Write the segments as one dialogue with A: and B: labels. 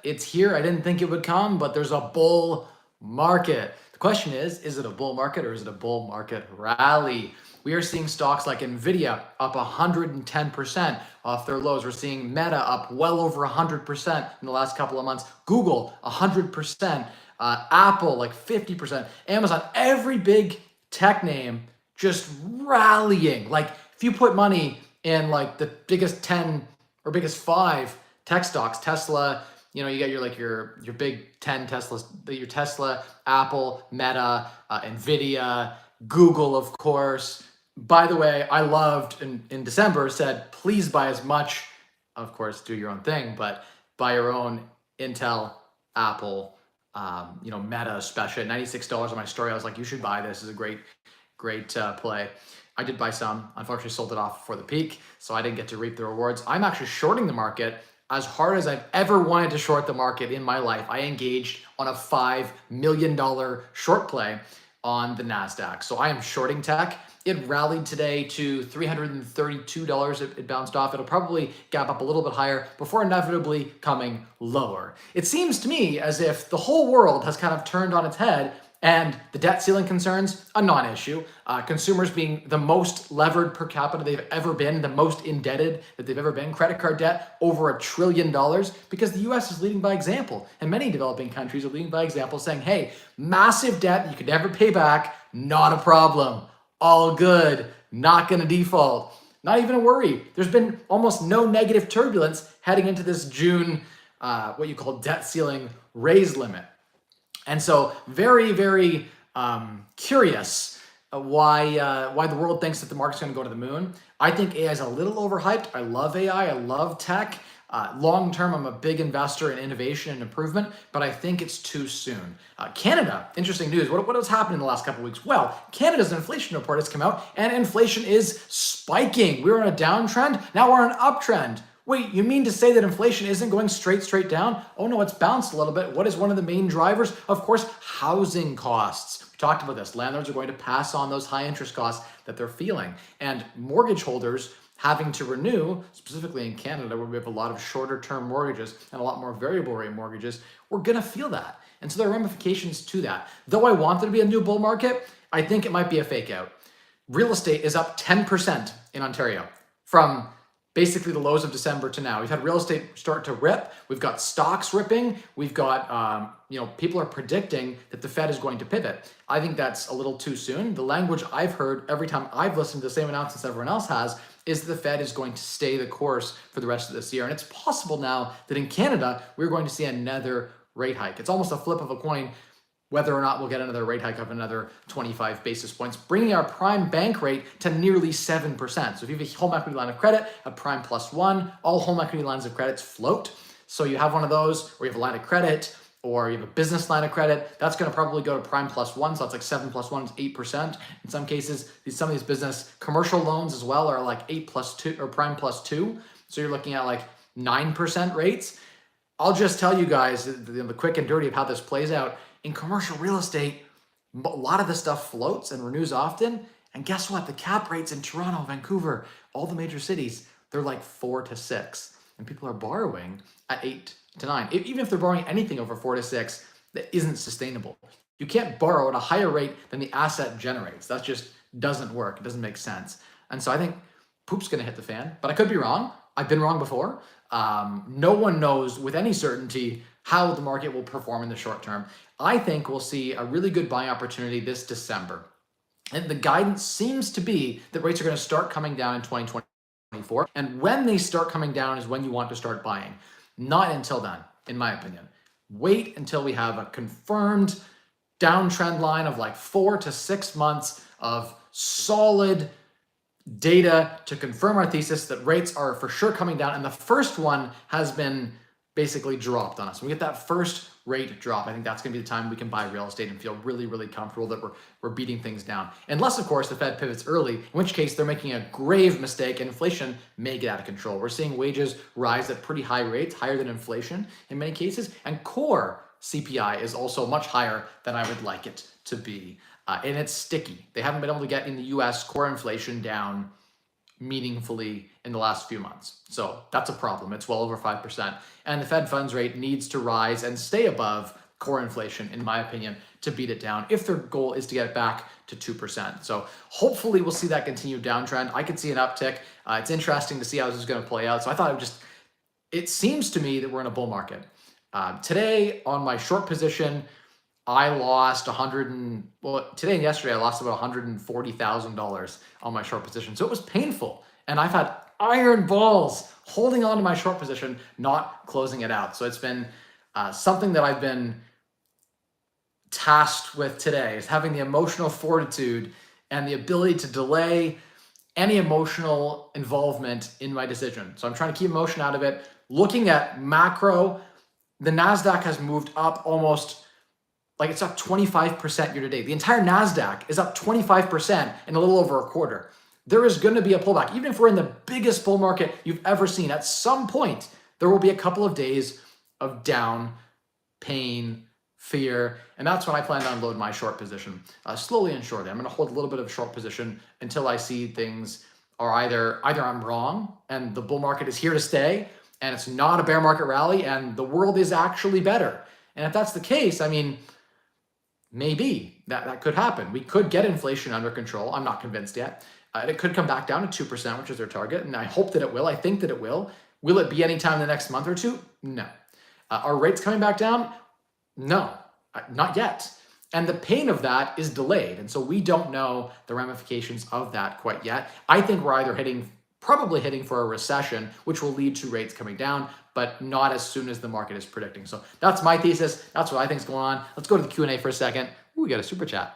A: It's here. I didn't think it would come, but there's a bull market. The question is it a bull market or is it a bull market rally? We are seeing stocks like Nvidia up 110% off their lows. We're seeing Meta up well over 100% in the last couple of months. Google 100%. Apple like 50%. Amazon, every big tech name just rallying. Like if you put money in like the biggest 10 or biggest 5 tech stocks, Tesla, you know, you get your big 10 Teslas, your Tesla, Apple, Meta, Nvidia, Google, of course. By the way, I loved in December said, please buy as much, of course, do your own thing, but buy your own Intel, Apple, Meta, especially at $96 on my story. I was like, you should buy this. It's a great play. I did buy some, unfortunately sold it off before the peak, so I didn't get to reap the rewards. I'm actually shorting the market as hard as I've ever wanted to short the market in my life. I engaged on a $5 million short play on the NASDAQ. So I am shorting tech. It rallied today to $332. It bounced off. It'll probably gap up a little bit higher before inevitably coming lower. It seems to me as if the whole world has kind of turned on its head and the debt ceiling concerns, a non-issue. Consumers being the most levered per capita they've ever been, the most indebted that they've ever been. Credit card debt over $1 trillion because the US is leading by example. And many developing countries are leading by example saying, hey, massive debt you could never pay back, not a problem. All good, not gonna default. Not even a worry. There's been almost no negative turbulence heading into this June, what you call debt ceiling raise limit. And so very, very curious why the world thinks that the market's going to go to the moon. I think AI is a little overhyped. I love AI. I love tech. Long term, I'm a big investor in innovation and improvement, but I think it's too soon. Canada, interesting news. What has happened in the last couple of weeks? Well, Canada's inflation report has come out, and inflation is spiking. We were on a downtrend. Now we're on an uptrend. Wait, you mean to say that inflation isn't going straight down? Oh no, it's bounced a little bit. What is one of the main drivers? Of course, housing costs. We talked about this. Landlords are going to pass on those high interest costs that they're feeling. And mortgage holders having to renew, specifically in Canada, where we have a lot of shorter term mortgages and a lot more variable rate mortgages, we're gonna feel that. And so there are ramifications to that. Though I want there to be a new bull market, I think it might be a fake out. Real estate is up 10% in Ontario from basically the lows of December to now. We've had real estate start to rip. We've got stocks ripping. We've got, people are predicting that the Fed is going to pivot. I think that's a little too soon. The language I've heard every time I've listened to the same announcements everyone else has is that the Fed is going to stay the course for the rest of this year. And it's possible now that in Canada, we're going to see another rate hike. It's almost a flip of a coin whether or not we'll get another rate hike of another 25 basis points, bringing our prime bank rate to nearly 7%. So if you have a home equity line of credit, a prime +1, all home equity lines of credits float. So you have one of those, or you have a line of credit, or you have a business line of credit, that's gonna probably go to prime +1, so that's like 7 + 1 is 8%. In some cases, some of these business commercial loans as well are like 8+2 or prime +2. So you're looking at like 9% rates. I'll just tell you guys the quick and dirty of how this plays out. In commercial real estate, a lot of the stuff floats and renews often. And guess what? The cap rates in Toronto, Vancouver, all the major cities, they're like 4 to 6. And people are borrowing at 8 to 9. Even if they're borrowing anything over 4 to 6, that isn't sustainable. You can't borrow at a higher rate than the asset generates. That just doesn't work. It doesn't make sense. And so I think poop's going to hit the fan, but I could be wrong. I've been wrong before. No one knows with any certainty how the market will perform in the short term. I think we'll see a really good buying opportunity this December. And the guidance seems to be that rates are going to start coming down in 2024. And when they start coming down is when you want to start buying. Not until then, in my opinion. Wait until we have a confirmed downtrend line of like 4 to 6 months of solid data to confirm our thesis that rates are for sure coming down. And the first one has been basically dropped on us. When we get that first rate drop, I think that's going to be the time we can buy real estate and feel really, really comfortable that we're beating things down. Unless, of course, the Fed pivots early, in which case they're making a grave mistake and inflation may get out of control. We're seeing wages rise at pretty high rates, higher than inflation in many cases, and core CPI is also much higher than I would like it to be. And it's sticky. They haven't been able to get in the US core inflation down meaningfully in the last few months. So that's a problem. It's well over 5%. And the Fed funds rate needs to rise and stay above core inflation, in my opinion, to beat it down if their goal is to get it back to 2%. So hopefully we'll see that continued downtrend. I could see an uptick. It's interesting to see how this is going to play out. So I thought it seems to me that we're in a bull market. Today on my short position, I lost today and yesterday I lost about $140,000 on my short position. So it was painful. And I've had iron balls holding on to my short position, not closing it out. So it's been something that I've been tasked with today, is having the emotional fortitude and the ability to delay any emotional involvement in my decision. So I'm trying to keep emotion out of it. Looking at macro, the NASDAQ has moved up almost, like it's up 25% year to date. The entire NASDAQ is up 25% in a little over a quarter. There is going to be a pullback. Even if we're in the biggest bull market you've ever seen, at some point, there will be a couple of days of down, pain, fear, and that's when I plan to unload my short position. Slowly and surely. I'm going to hold a little bit of a short position until I see things are either I'm wrong and the bull market is here to stay and it's not a bear market rally and the world is actually better. And if that's the case, I mean, maybe that could happen. We could get inflation under control. I'm not convinced yet. It could come back down to 2%, which is their target, and I hope that it will. I think that it will. Will it be anytime in the next month or two? No. Are rates coming back down? No, not yet. And the pain of that is delayed. And so we don't know the ramifications of that quite yet. I think we're either probably hitting for a recession, which will lead to rates coming down, but not as soon as the market is predicting. So that's my thesis. That's what I think is going on. Let's go to the Q&A for a second. Ooh, we got a super chat.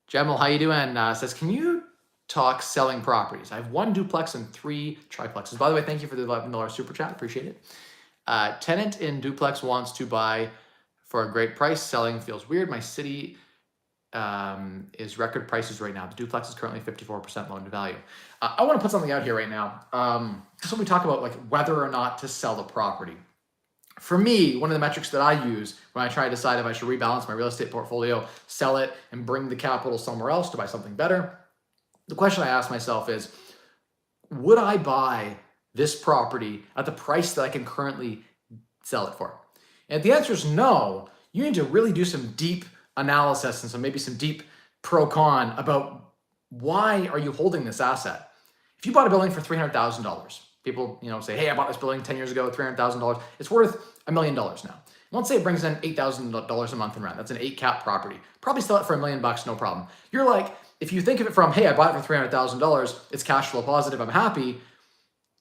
A: Jamal, how you doing? Says, can you talk selling properties? I have 1 duplex and 3 triplexes. By the way, thank you for the $11 super chat. Appreciate it. Tenant in duplex wants to buy for a great price. Selling feels weird. My city is record prices right now. The duplex is currently 54% loan to value. I want to put something out here right now. So when we talk about like whether or not to sell the property, for me, one of the metrics that I use when I try to decide if I should rebalance my real estate portfolio, sell it, and bring the capital somewhere else to buy something better, the question I ask myself is, would I buy this property at the price that I can currently sell it for? And if the answer is no, you need to really do some deep analysis and maybe some deep pro-con about why are you holding this asset. If you bought a building for $300,000, people say, hey, I bought this building 10 years ago, $300,000. It's worth $1 million now. And let's say it brings in $8,000 a month in rent. That's an 8 cap property. Probably sell it for $1 million, no problem. You're like, if you think of it from, hey, I bought it for $300,000, it's cash flow positive, I'm happy.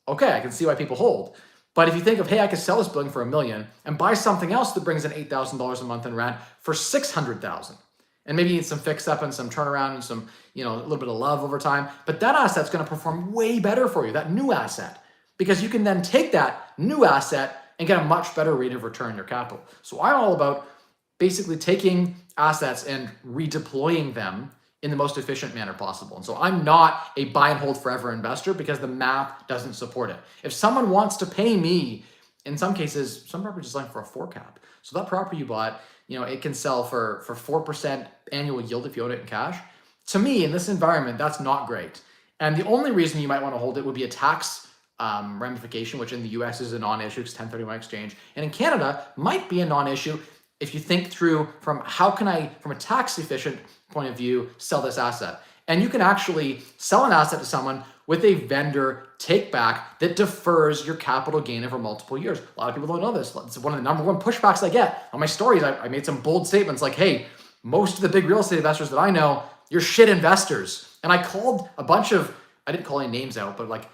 A: Okay, I can see why people hold. But if you think of, hey, I could sell this building for $1 million and buy something else that brings in $8,000 a month in rent for $600,000, and maybe you need some fix up and some turnaround and some, a little bit of love over time, but that asset's going to perform way better for you, that new asset, because you can then take that new asset and get a much better rate of return on your capital. So I'm all about basically taking assets and redeploying them in the most efficient manner possible. And so I'm not a buy and hold forever investor because the math doesn't support it. If someone wants to pay me, in some cases, some properties are selling for a 4 cap. So that property you bought, it can sell for 4% annual yield if you own it in cash. To me, in this environment, that's not great. And the only reason you might want to hold it would be a tax ramification, which in the US is a non-issue, it's 1031 exchange. And in Canada, might be a non-issue if you think through from how can I, from a tax efficient point of view, sell this asset. And you can actually sell an asset to someone with a vendor take back that defers your capital gain over multiple years. A lot of people don't know this. It's one of the number one pushbacks I get on my stories. I made some bold statements like, hey, most of the big real estate investors that I know, you're shit investors. And I called a bunch of, I didn't call any names out, but like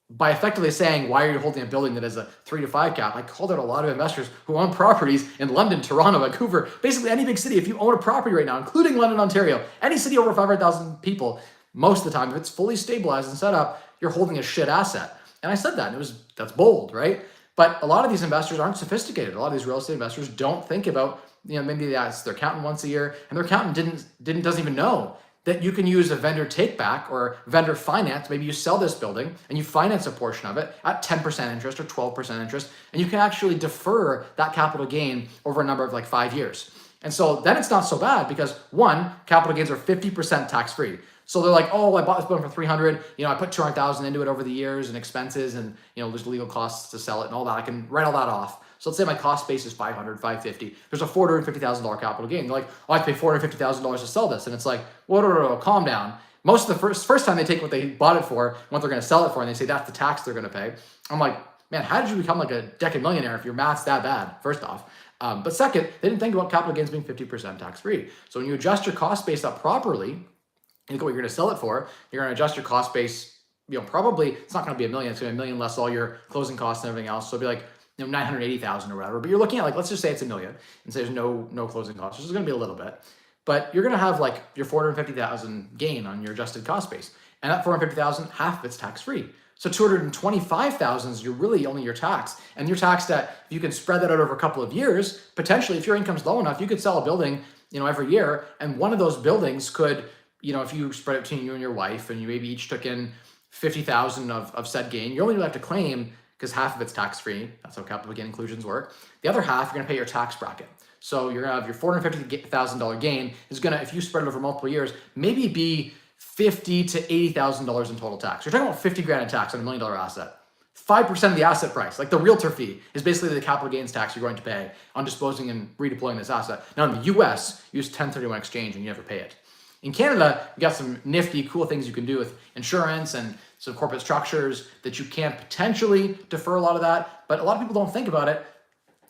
A: by effectively saying, why are you holding a building that has a 3 to 5 cap? I called out a lot of investors who own properties in London, Toronto, Vancouver, basically any big city. If you own a property right now, including London, Ontario, any city over 500,000 people, most of the time, if it's fully stabilized and set up, you're holding a shit asset. And I said that, and that's bold, right? But a lot of these investors aren't sophisticated. A lot of these real estate investors don't think about, maybe they ask their accountant once a year, and their accountant doesn't even know that you can use a vendor take back or vendor finance. Maybe you sell this building and you finance a portion of it at 10% interest or 12% interest, and you can actually defer that capital gain over a number of like 5 years. And so then it's not so bad because one, capital gains are 50% tax-free. So they're like, oh, I bought this building for 300. I put 200,000 into it over the years and expenses and, there's legal costs to sell it and all that. I can write all that off. So let's say my cost base is 500, 550. There's a $450,000 capital gain. They're like, oh, I have to pay $450,000 to sell this. And it's like, whoa, calm down. Most of the first time they take what they bought it for, what they're going to sell it for, and they say that's the tax they're going to pay. I'm like, man, how did you become like a decade millionaire if your math's that bad? First off. But second, they didn't think about capital gains being 50% tax-free. So when you adjust your cost base up properly, you look at what you're going to sell it for, you're going to adjust your cost base, probably, it's not going to be $1 million, it's going to be $1 million less all your closing costs and everything else. So it'll be like, 980,000 or whatever, but you're looking at like, let's just say it's $1 million and say there's no closing costs. This is going to be a little bit, but you're going to have like your 450,000 gain on your adjusted cost base. And that 450,000, half of it's tax-free. So 225,000 is really only your tax. And your tax that if you can spread that out over a couple of years, potentially if your income's low enough, you could sell a building, every year. And one of those buildings could, if you spread it between you and your wife and you maybe each took in 50,000 of said gain, you're only going to have to claim because half of it's tax-free. That's how capital gain inclusions work. The other half, you're going to pay your tax bracket. So you're going to have your $450,000 gain is going to, if you spread it over multiple years, maybe be $50,000 to $80,000 in total tax. You're talking about 50 grand in tax on $1 million asset. 5% of the asset price, like the realtor fee, is basically the capital gains tax you're going to pay on disposing and redeploying this asset. Now in the US, you use 1031 exchange and you never pay it. In Canada, you got some nifty, cool things you can do with insurance and some corporate structures that you can potentially defer a lot of that, but a lot of people don't think about it.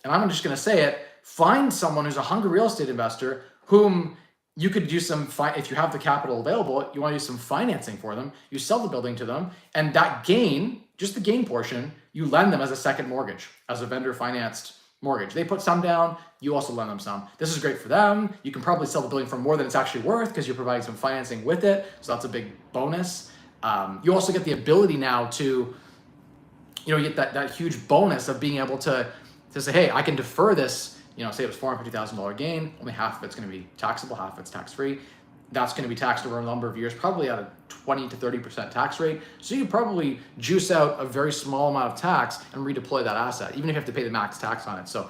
A: And I'm just going to say it. Find someone who's a hungry real estate investor whom you could do some, if you have the capital available, you want to do some financing for them, you sell the building to them, and that gain, just the gain portion, you lend them as a second mortgage, as a vendor financed mortgage. They put some down, you also lend them some. This is great for them. You can probably sell the building for more than it's actually worth because you're providing some financing with it. So that's a big bonus. You also get the ability now to, you get that huge bonus of being able to say, hey, I can defer this, say it was $450,000 gain, only half of it's going to be taxable, half of it's tax-free. That's going to be taxed over a number of years, probably at a 20 to 30% tax rate. So you could probably juice out a very small amount of tax and redeploy that asset, even if you have to pay the max tax on it. So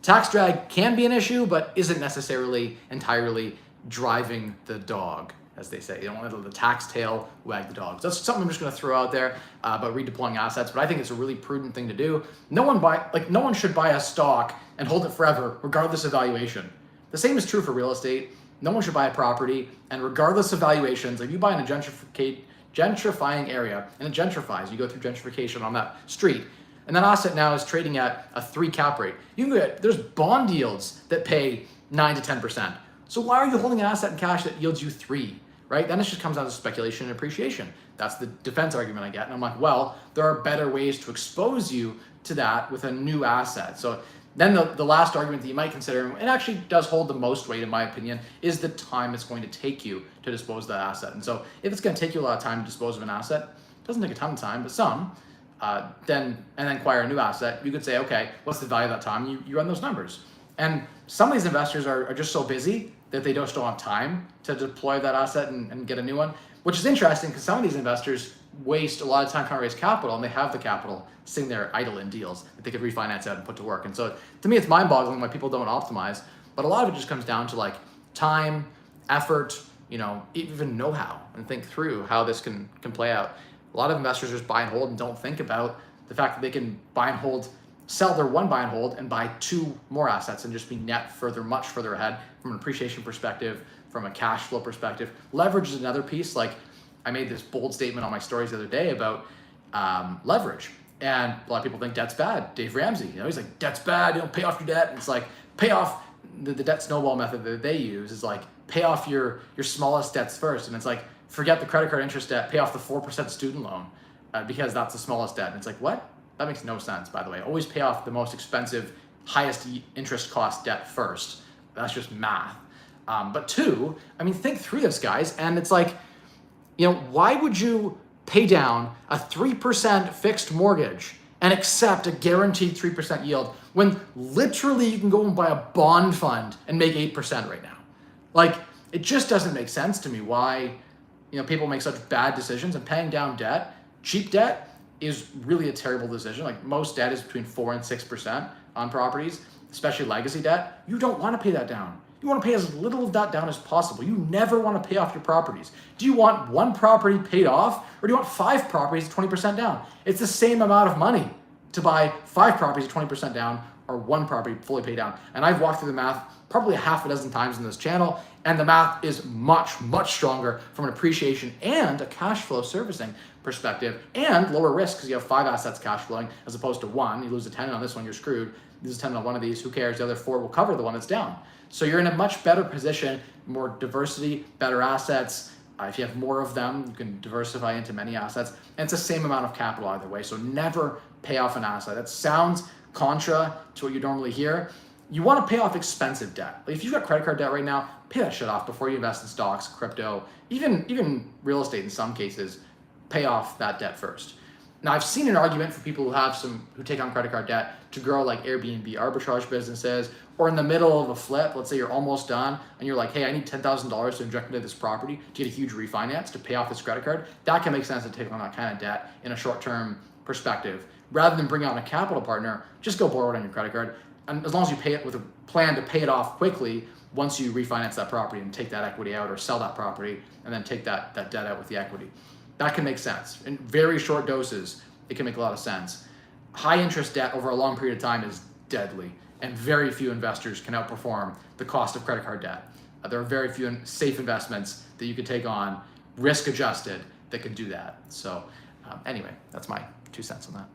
A: tax drag can be an issue, but isn't necessarily entirely driving the dog, as they say. You don't want to let the tax tail wag the dog. So that's something I'm just going to throw out there about redeploying assets, but I think it's a really prudent thing to do. No one should buy a stock and hold it forever, regardless of valuation. The same is true for real estate. No one should buy a property, and regardless of valuations, if you buy in a gentrifying area, and it gentrifies, you go through gentrification on that street, and that asset now is trading at a 3 cap rate. There's bond yields that pay 9 to 10%. So why are you holding an asset in cash that yields you 3, right? Then it just comes down to speculation and appreciation. That's the defense argument I get. And I'm like, well, there are better ways to expose you to that with a new asset. So then the last argument that you might consider, and actually does hold the most weight in my opinion, is the time it's going to take you to dispose of that asset. And so if it's going to take you a lot of time to dispose of an asset, it doesn't take a ton of time, but some, then acquire a new asset, you could say, okay, what's the value of that time? You run those numbers. And some of these investors are just so busy that they just don't have time to deploy that asset and get a new one, which is interesting because some of these investors waste a lot of time trying to raise capital, and they have the capital sitting there idle in deals that they could refinance out and put to work. And so to me, it's mind-boggling why people don't optimize, but a lot of it just comes down to like time, effort, even know-how, and think through how this can play out. A lot of investors just buy and hold and don't think about the fact that they can buy and hold, sell their one buy and hold and buy 2 more assets and just be much further ahead from an appreciation perspective, from a cash flow perspective. Leverage is another piece. Like I made this bold statement on my stories the other day about leverage. And a lot of people think debt's bad. Dave Ramsey, he's like, debt's bad, pay off your debt. And it's like, pay off, the debt snowball method that they use is like, pay off your smallest debts first. And it's like, forget the credit card interest debt, pay off the 4% student loan because that's the smallest debt. And it's like, what? That makes no sense, by the way. Always pay off the most expensive, highest interest cost debt first. That's just math. But 2, think through this, guys. And it's like, why would you pay down a 3% fixed mortgage and accept a guaranteed 3% yield when literally you can go and buy a bond fund and make 8% right now? Like, it just doesn't make sense to me why, people make such bad decisions, and paying down debt, cheap debt, is really a terrible decision. Like most debt is between 4 and 6% on properties, especially legacy debt. You don't want to pay that down. You want to pay as little of that down as possible. You never want to pay off your properties. Do you want one property paid off, or do you want 5 properties at 20% down? It's the same amount of money to buy 5 properties at 20% down or 1 property fully paid down. And I've walked through the math probably a half a dozen times in this channel, and the math is much, much stronger from an appreciation and a cash flow servicing perspective, and lower risk because you have 5 assets cash flowing as opposed to 1. You lose a tenant on this one, you're screwed. You lose a tenant on one of these, who cares? The other 4 will cover the one that's down. So you're in a much better position, more diversity, better assets. If you have more of them, you can diversify into many assets. And it's the same amount of capital either way. So never pay off an asset. That sounds contra to what you normally hear. You want to pay off expensive debt. Like if you've got credit card debt right now, pay that shit off before you invest in stocks, crypto, even real estate in some cases. Pay off that debt first. Now, I've seen an argument for people who take on credit card debt to grow like Airbnb arbitrage businesses, or in the middle of a flip, let's say you're almost done and you're like, hey, I need $10,000 to inject into this property to get a huge refinance to pay off this credit card. That can make sense to take on that kind of debt in a short-term perspective. Rather than bring on a capital partner, just go borrow it on your credit card. And as long as you pay it with a plan to pay it off quickly, once you refinance that property and take that equity out, or sell that property and then take that debt out with the equity. That can make sense. In very short doses, it can make a lot of sense. High interest debt over a long period of time is deadly, and very few investors can outperform the cost of credit card debt. There are very few safe investments that you can take on, risk adjusted, that can do that. So anyway, that's my 2 cents on that.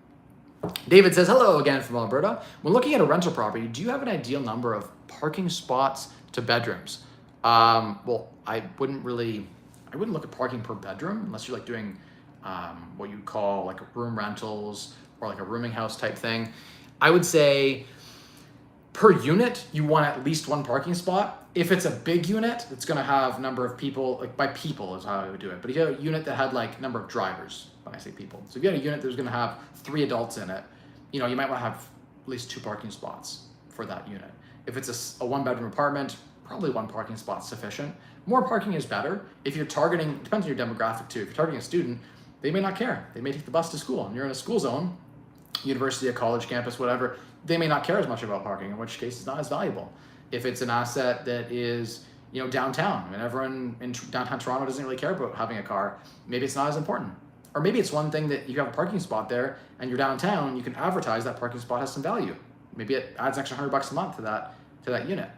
A: David says, hello again from Alberta. When looking at a rental property, do you have an ideal number of parking spots to bedrooms? Well, I wouldn't look at parking per bedroom unless you're like doing what you call like room rentals or like a rooming house type thing. I would say per unit, you want at least 1 parking spot. If it's a big unit, it's going to have number of people, like by people is how I would do it. But if you have a unit that had like number of drivers, when I say people. So if you had a unit that was going to have 3 adults in it, you might want to have at least 2 parking spots for that unit. If it's a 1-bedroom apartment, probably 1 parking spot sufficient. More parking is better. If you're targeting, depends on your demographic too. If you're targeting a student, they may not care. They may take the bus to school and you're in a school zone, university, a college campus, whatever. They may not care as much about parking, in which case it's not as valuable. If it's an asset that is, downtown, and everyone in downtown Toronto doesn't really care about having a car, maybe it's not as important. Or maybe it's one thing that you have a parking spot there and you're downtown, you can advertise that parking spot has some value. Maybe it adds an extra $100 a month to that unit.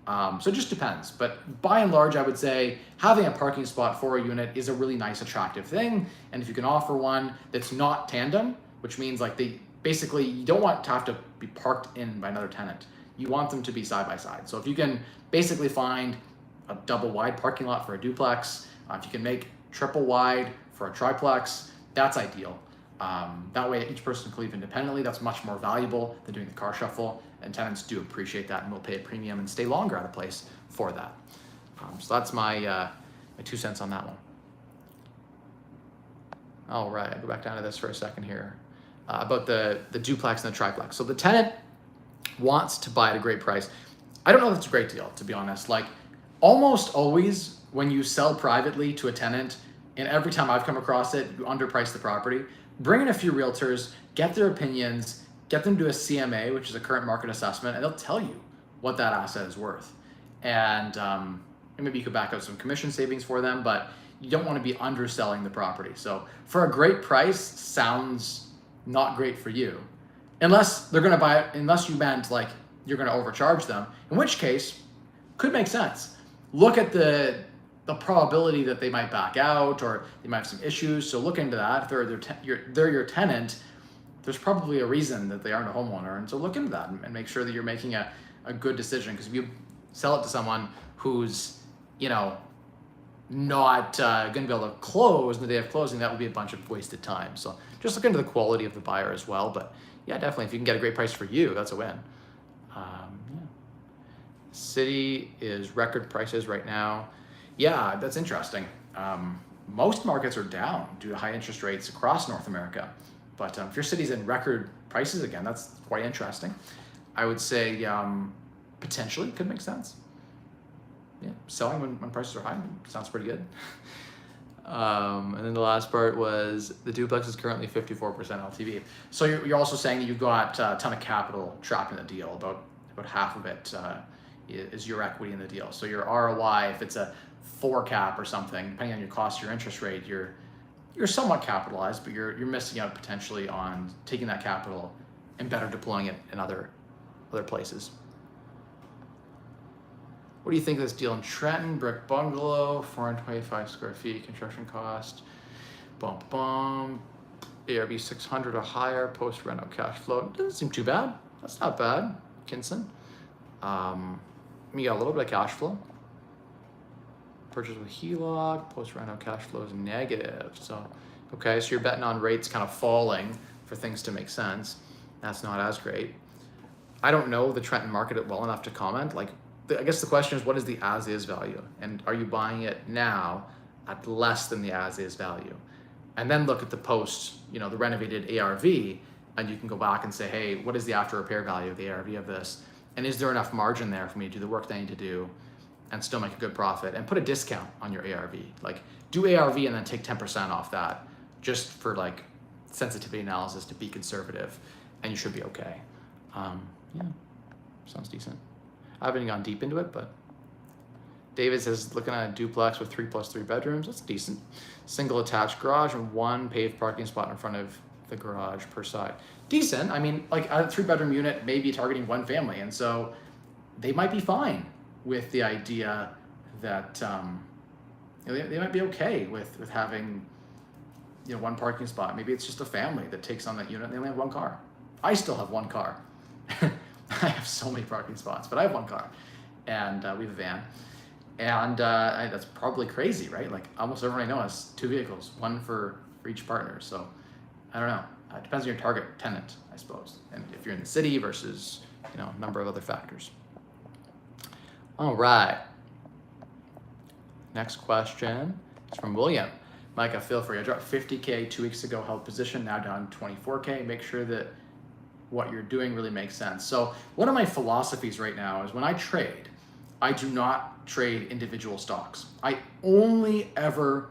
A: So it just depends. But by and large, I would say having a parking spot for a unit is a really nice, attractive thing. And if you can offer one that's not tandem, which means like you don't want to have to be parked in by another tenant. You want them to be side by side. So if you can basically find a double wide parking lot for a duplex, if you can make triple wide for a triplex, that's ideal. That way each person can leave independently. That's much more valuable than doing the car shuffle, and tenants do appreciate that and will pay a premium and stay longer at a place for that. So that's my 2 cents on that one. All right, I'll go back down to this for a second here about the duplex and the triplex. So the tenant wants to buy at a great price. I don't know if it's a great deal, to be honest. Like almost always when you sell privately to a tenant, and every time I've come across it, you underprice the property. Bring in a few realtors, get their opinions, get them to do a CMA, which is a current market assessment, and they'll tell you what that asset is worth. And maybe you could back out some commission savings for them, but you don't want to be underselling the property. So for a great price sounds not great for you, unless they're going to buy it, unless you meant like you're going to overcharge them, in which case could make sense. Look at the probability that they might back out or they might have some issues. So look into that. If they're your tenant, there's probably a reason that they aren't a homeowner. And so look into that and make sure that you're making a good decision. Because if you sell it to someone who's, not going to be able to close on the day of closing, that would be a bunch of wasted time. So just look into the quality of the buyer as well. But yeah, definitely, if you can get a great price for you, that's a win. City is record prices right now. Yeah, that's interesting. Most markets are down due to high interest rates across North America. But if your city's in record prices again, that's quite interesting. I would say potentially could make sense. Yeah, selling when prices are high sounds pretty good. And then the last part was the duplex is currently 54% LTV. So you're also saying that you've got a ton of capital trapped in the deal, about half of it, is your equity in the deal. So your ROI, if it's a 4 cap or something, depending on your cost, your interest rate, you're somewhat capitalized, but you're missing out potentially on taking that capital and better deploying it in other places. What do you think of this deal in Trenton? Brick bungalow, 425 square feet, construction cost, ARV 600 or higher, post reno cash flow. Doesn't seem too bad. That's not bad, Kinson. You got a little bit of cash flow. Purchase with HELOC, post reno cash flow is negative. So, okay, so you're betting on rates kind of falling for things to make sense. That's not as great. I don't know the Trenton market well enough to comment. Like, I guess the question is, what is the as-is value? And are you buying it now at less than the as-is value? And then look at the post, the renovated ARV, and you can go back and say, hey, what is the after repair value of the ARV of this? And is there enough margin there for me to do the work that I need to do and still make a good profit? And put a discount on your ARV. Like, do ARV and then take 10% off that, just for like sensitivity analysis to be conservative, and you should be okay. Yeah, sounds decent. I haven't gone deep into it, but David says looking at a duplex with 3+3 bedrooms. That's decent. Single attached garage and 1 paved parking spot in front of the garage per side. Decent. I mean, like a 3-bedroom unit may be targeting 1 family, and so they might be fine with the idea that they might be okay with having 1 parking spot. Maybe it's just a family that takes on that unit and they only have 1 car. I still have 1 car. I have so many parking spots, but I have 1 car, and we have a van, and that's probably crazy, right? Like almost everyone I know has 2 vehicles, 1 for each partner. So I don't know. It depends on your target tenant, I suppose, and if you're in the city versus a number of other factors. All right. Next question is from William. Micah, feel free. I dropped 50K 2 weeks ago, held position, now down 24K. Make sure that what you're doing really makes sense. So one of my philosophies right now is when I trade, I do not trade individual stocks. I only ever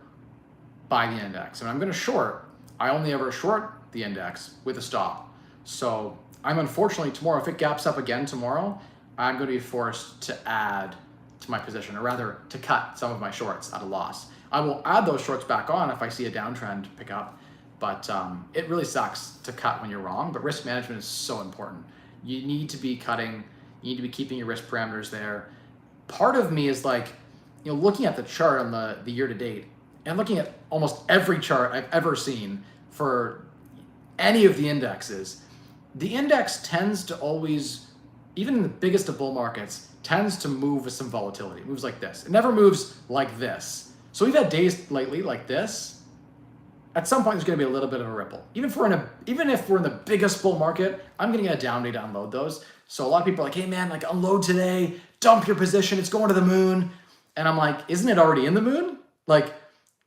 A: buy the index. And I'm going to short, I only ever short the index with a stop. So I'm unfortunately tomorrow, if it gaps up again tomorrow, I'm going to be forced to add to my position, or rather to cut some of my shorts at a loss. I will add those shorts back on if I see a downtrend pick up. But it really sucks to cut when you're wrong, but risk management is so important. You need to be cutting, you need to be keeping your risk parameters there. Part of me is like, looking at the chart on the year to date and looking at almost every chart I've ever seen for any of the indexes, the index tends to always, even in the biggest of bull markets, tends to move with some volatility. It moves like this. It never moves like this. So we've had days lately like this. At some point, there's going to be a little bit of a ripple. Even if we're in the biggest bull market, I'm going to get a down day to unload those. So a lot of people are like, hey man, like unload today, dump your position, it's going to the moon. And I'm like, isn't it already in the moon? Like,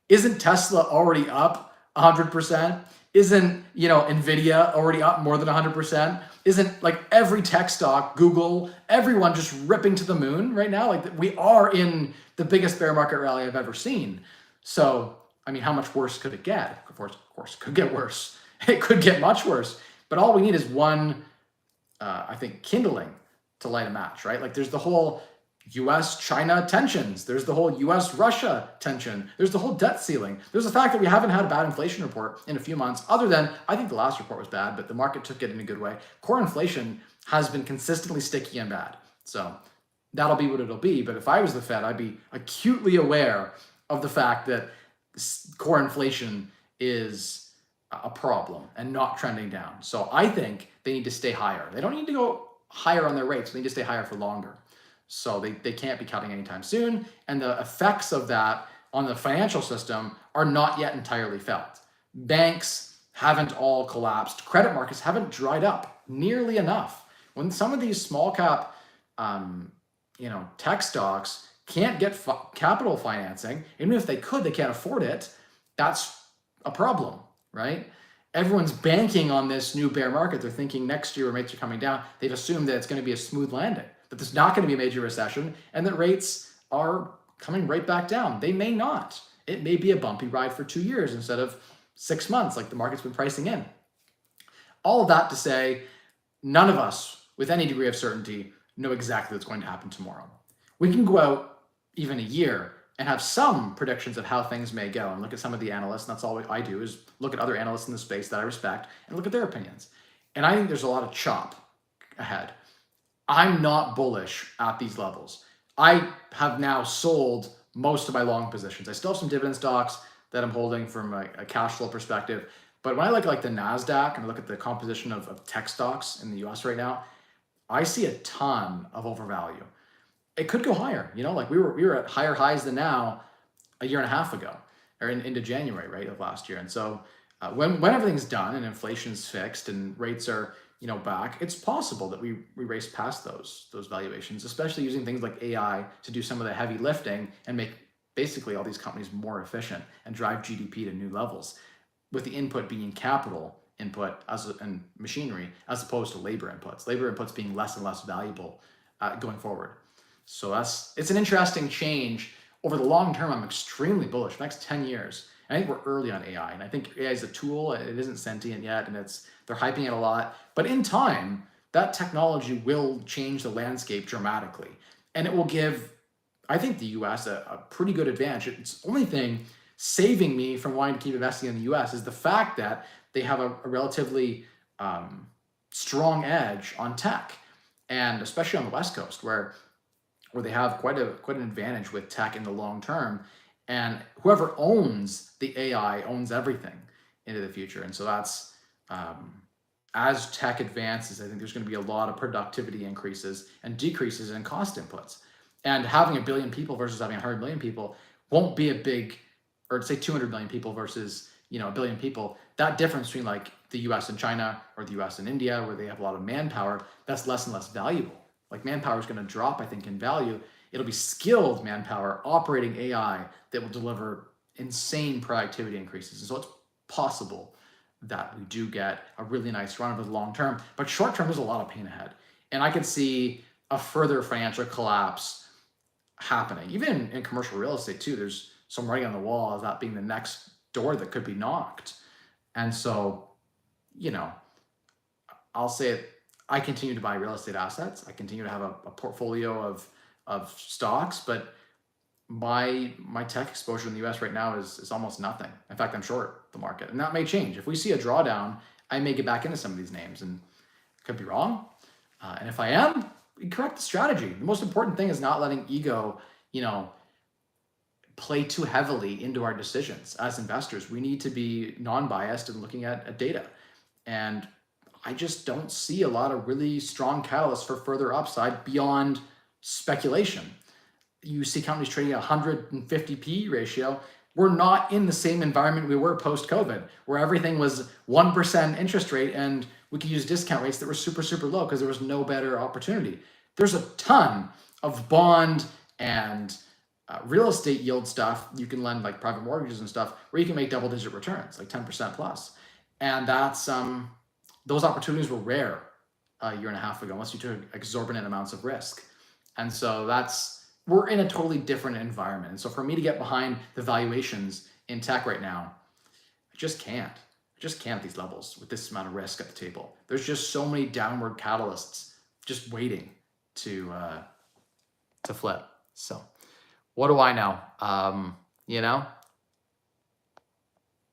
A: isn't Tesla already up 100%? Isn't, Nvidia already up more than 100%? Isn't like every tech stock, Google, everyone just ripping to the moon right now? Like we are in the biggest bear market rally I've ever seen. So I mean, how much worse could it get? Of course, it could get worse. It could get much worse. But all we need is one, I think, kindling to light a match, right? Like there's the whole US-China tensions. There's the whole US-Russia tension. There's the whole debt ceiling. There's the fact that we haven't had a bad inflation report in a few months, other than, I think the last report was bad, but the market took it in a good way. Core inflation has been consistently sticky and bad. So that'll be what it'll be. But if I was the Fed, I'd be acutely aware of the fact that core inflation is a problem and not trending down. So I think they need to stay higher. They don't need to go higher on their rates. They need to stay higher for longer. So they can't be cutting anytime soon. And the effects of that on the financial system are not yet entirely felt. Banks haven't all collapsed. Credit markets haven't dried up nearly enough. When some of these small cap, tech stocks can't get capital financing, even if they could, they can't afford it. That's a problem, right? Everyone's banking on this new bear market. They're thinking next year rates are coming down. They've assumed that it's going to be a smooth landing, that there's not going to be a major recession, and that rates are coming right back down. They may not. It may be a bumpy ride for 2 years instead of 6 months like the market's been pricing in. All of that to say, none of us, with any degree of certainty, know exactly what's going to happen tomorrow. We can go out even a year and have some predictions of how things may go and look at some of the analysts. And that's all I do, is look at other analysts in the space that I respect and look at their opinions. And I think there's a lot of chop ahead. I'm not bullish at these levels. I have now sold most of my long positions. I still have some dividend stocks that I'm holding from a cash flow perspective. But when I look at like the NASDAQ and I look at the composition of tech stocks in the US right now, I see a ton of overvalue. It could go higher, like we were at higher highs than now a year and a half ago, or into January, right, of last year. And so when everything's done and inflation's fixed and rates are back, it's possible that we race past those valuations, especially using things like AI to do some of the heavy lifting and make basically all these companies more efficient and drive GDP to new levels, with the input being capital input and machinery as opposed to labor inputs being less and less valuable going forward. So it's an interesting change. Over the long term, I'm extremely bullish. The next 10 years, I think we're early on AI, and I think AI is a tool. It isn't sentient yet, and they're hyping it a lot. But in time, that technology will change the landscape dramatically, and it will give, I think, the U.S. a pretty good advantage. It's the only thing saving me from wanting to keep investing in the U.S. is the fact that they have a relatively strong edge on tech, and especially on the West Coast, where they have quite an advantage with tech in the long term. And whoever owns the AI owns everything into the future. And so that's, as tech advances, I think there's going to be a lot of productivity increases and decreases in cost inputs. And having a billion people versus having 100 million people won't be a big, or say 200 million people versus a billion people. That difference between like the US and China, or the US and India, where they have a lot of manpower, that's less and less valuable. Like manpower is going to drop, I think, in value. It'll be skilled manpower operating AI that will deliver insane productivity increases. And so it's possible that we do get a really nice run over the long term. But short term, there's a lot of pain ahead. And I could see a further financial collapse happening. Even in commercial real estate too, there's some writing on the wall of that being the next door that could be knocked. And so, I'll say it, I continue to buy real estate assets. I continue to have a portfolio of stocks, but my tech exposure in the US right now is almost nothing. In fact, I'm short the market, and that may change. If we see a drawdown, I may get back into some of these names, and could be wrong. And if I am, correct the strategy. The most important thing is not letting ego, play too heavily into our decisions as investors. We need to be non-biased and looking at data. And I just don't see a lot of really strong catalysts for further upside beyond speculation. You see companies trading at 150 PE ratio. We're not in the same environment we were post-COVID, where everything was 1% interest rate and we could use discount rates that were super, super low because there was no better opportunity. There's a ton of bond and real estate yield stuff. You can lend like private mortgages and stuff where you can make double-digit returns, like 10% plus. And that's those opportunities were rare a year and a half ago, unless you took exorbitant amounts of risk. And so we're in a totally different environment. And so for me to get behind the valuations in tech right now, I just can't at these levels with this amount of risk at the table. There's just so many downward catalysts just waiting to flip. So what do I know?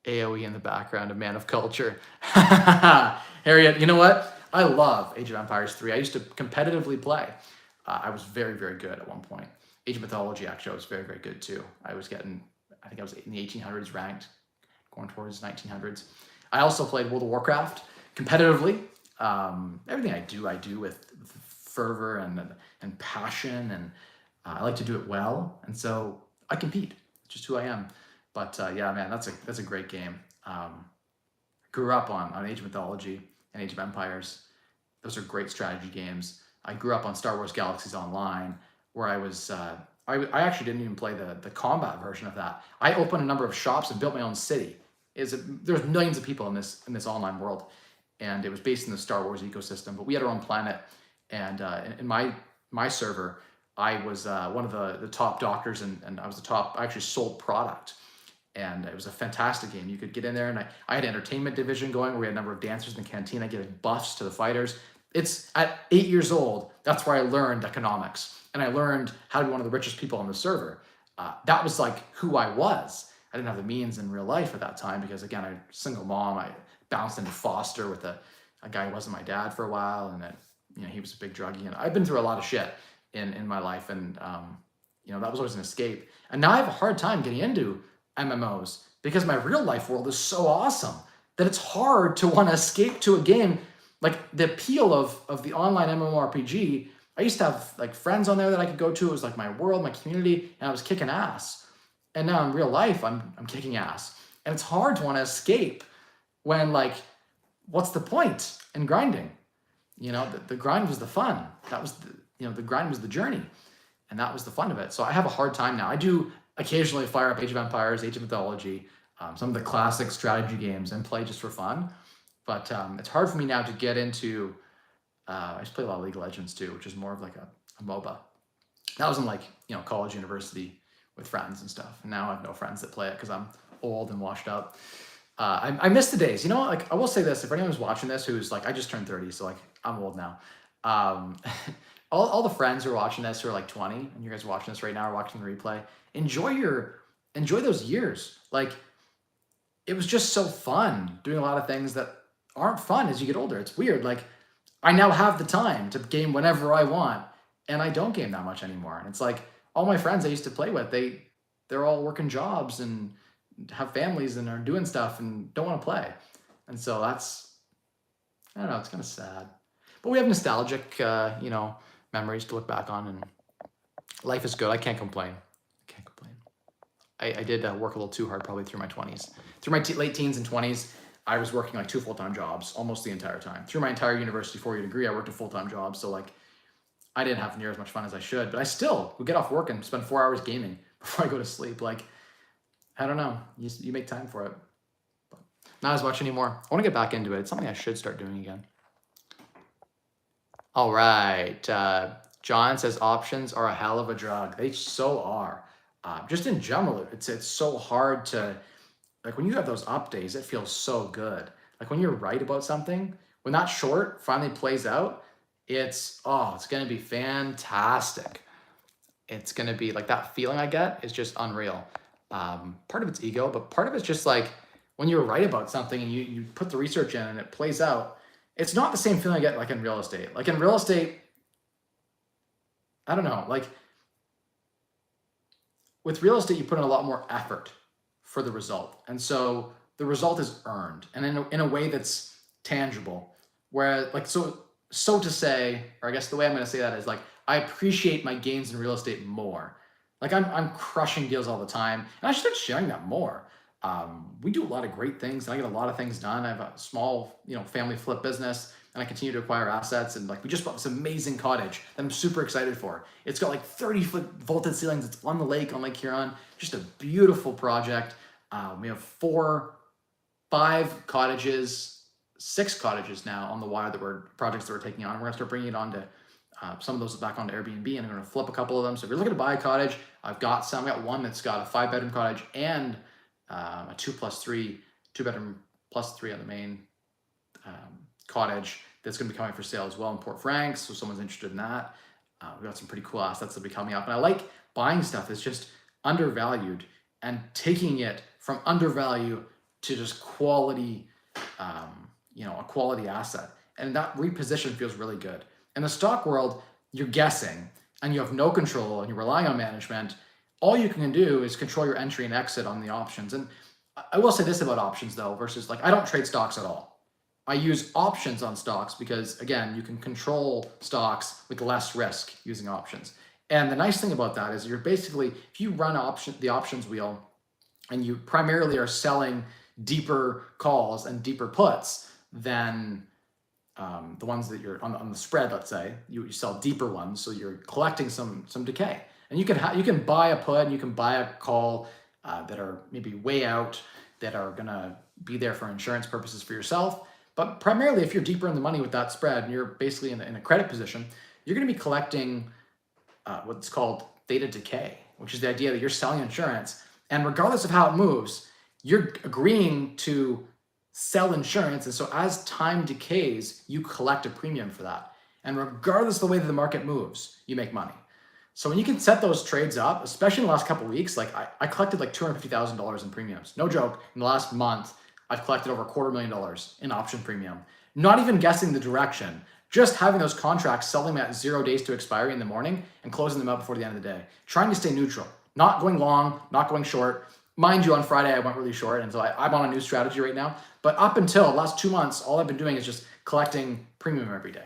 A: AOE in the background, a man of culture. Harriet, you know what? I love Age of Empires 3. I used to competitively play. I was very, very good at one point. Age of Mythology, actually, I was very, very good too. I was in the 1800s ranked, going towards 1900s. I also played World of Warcraft competitively. Everything I do with fervor and passion, and I like to do it well. And so I compete. It's just who I am. But yeah, man, that's a great game. Grew up on Age of Mythology and Age of Empires. Those are great strategy games. I grew up on Star Wars Galaxies Online, where I was, I actually didn't even play the combat version of that. I opened a number of shops and built my own city. There's millions of people in this online world, and it was based in the Star Wars ecosystem, but we had our own planet. And in my server, I was one of the top doctors, and I was the top, I actually sold product. And it was a fantastic game. You could get in there, and I had an entertainment division going where we had a number of dancers in the canteen. I gave buffs to the fighters. It's at 8 years old, that's where I learned economics. And I learned how to be one of the richest people on the server. That was like who I was. I didn't have the means in real life at that time because, again, I'm a single mom. I bounced into foster with a guy who wasn't my dad for a while. And then, he was a big druggie. And I've been through a lot of shit in my life. And, that was always an escape. And now I have a hard time getting into MMOs because my real life world is so awesome that it's hard to want to escape to a game. Like the appeal of the online MMORPG, I used to have like friends on there that I could go to. It was like my world, my community, and I was kicking ass. And now in real life, I'm kicking ass. And it's hard to want to escape when, like, what's the point in grinding? The grind was the fun. That was the grind was the journey. And that was the fun of it. So I have a hard time now. I do occasionally fire up Age of Empires, Age of Mythology, some of the classic strategy games and play just for fun. But it's hard for me now to get into, I just play a lot of League of Legends too, which is more of like a MOBA. That was in like, college, university with friends and stuff. And now I have no friends that play it because I'm old and washed up. I miss the days, like I will say this, if anyone who's watching this, who's like, I just turned 30, so like I'm old now. All the friends who are watching this who are like 20, and you guys are watching this right now or watching the replay, enjoy those years. Like, it was just so fun doing a lot of things that aren't fun as you get older. It's weird. Like, I now have the time to game whenever I want, and I don't game that much anymore. And it's like all my friends I used to play with, they're all working jobs and have families and are doing stuff and don't want to play. And so that's, I don't know, it's kind of sad. But we have nostalgic, memories to look back on, and life is good. I can't complain. I did work a little too hard probably through my 20s. Through my late teens and 20s, I was working like 2 full-time jobs almost the entire time. Through my entire university 4-year degree, I worked a full-time job. So like, I didn't have near as much fun as I should, but I still would get off work and spend 4 hours gaming before I go to sleep. Like, I don't know, you make time for it. But not as much anymore. I want to get back into it. It's something I should start doing again. All right. John says options are a hell of a drug. They so are. Just in general, it's so hard to, like, when you have those up days, it feels so good. Like when you're right about something, when that short finally plays out, it's going to be fantastic. It's going to be like that feeling I get is just unreal. Part of it's ego, but part of it's just like when you're right about something and you put the research in and it plays out, it's not the same feeling I get like in real estate. Like in real estate, I don't know, like with real estate, you put in a lot more effort for the result. And so the result is earned and in a way that's tangible. Whereas like, so to say, or I guess the way I'm going to say that is like, I appreciate my gains in real estate more. Like I'm crushing deals all the time, and I should start sharing that more. We do a lot of great things, and I get a lot of things done. I have a small, family flip business, and I continue to acquire assets. And like we just bought this amazing cottage that I'm super excited for. It's got like 30-foot vaulted ceilings. It's on the lake, on Lake Huron. Just a beautiful project. We have 5 cottages, 6 cottages now on the water projects that we're taking on. We're gonna start bringing it on to some of those back onto Airbnb, and I'm going to flip a couple of them. So if you're looking to buy a cottage, I've got one that's got a 5-bedroom cottage and a 2+3 plus 3 on the main cottage that's going to be coming for sale as well in Port Franks. So if someone's interested in that, we've got some pretty cool assets that'll be coming up. And I like buying stuff that's just undervalued and taking it from undervalue to just quality, a quality asset. And that reposition feels really good. In the stock world, you're guessing and you have no control and you're relying on management. All you can do is control your entry and exit on the options. And I will say this about options though, versus like, I don't trade stocks at all. I use options on stocks because again, you can control stocks with less risk using options. And the nice thing about that is you're basically, if you run the options wheel and you primarily are selling deeper calls and deeper puts than the ones that you're on the spread, let's say, you sell deeper ones, so you're collecting some decay. And you can buy a put and you can buy a call that are maybe way out, that are gonna be there for insurance purposes for yourself. But primarily, if you're deeper in the money with that spread and you're basically in a credit position, you're gonna be collecting what's called theta decay, which is the idea that you're selling insurance, and regardless of how it moves, you're agreeing to sell insurance. And so as time decays, you collect a premium for that. And regardless of the way that the market moves, you make money. So when you can set those trades up, especially in the last couple of weeks, like I collected like $250,000 in premiums. No joke. In the last month, I've collected over $250,000 in option premium. Not even guessing the direction, just having those contracts, selling them at 0 days to expiry in the morning and closing them out before the end of the day. Trying to stay neutral, not going long, not going short. Mind you, on Friday, I went really short, and so I'm on a new strategy right now. But up until the last 2 months, all I've been doing is just collecting premium every day.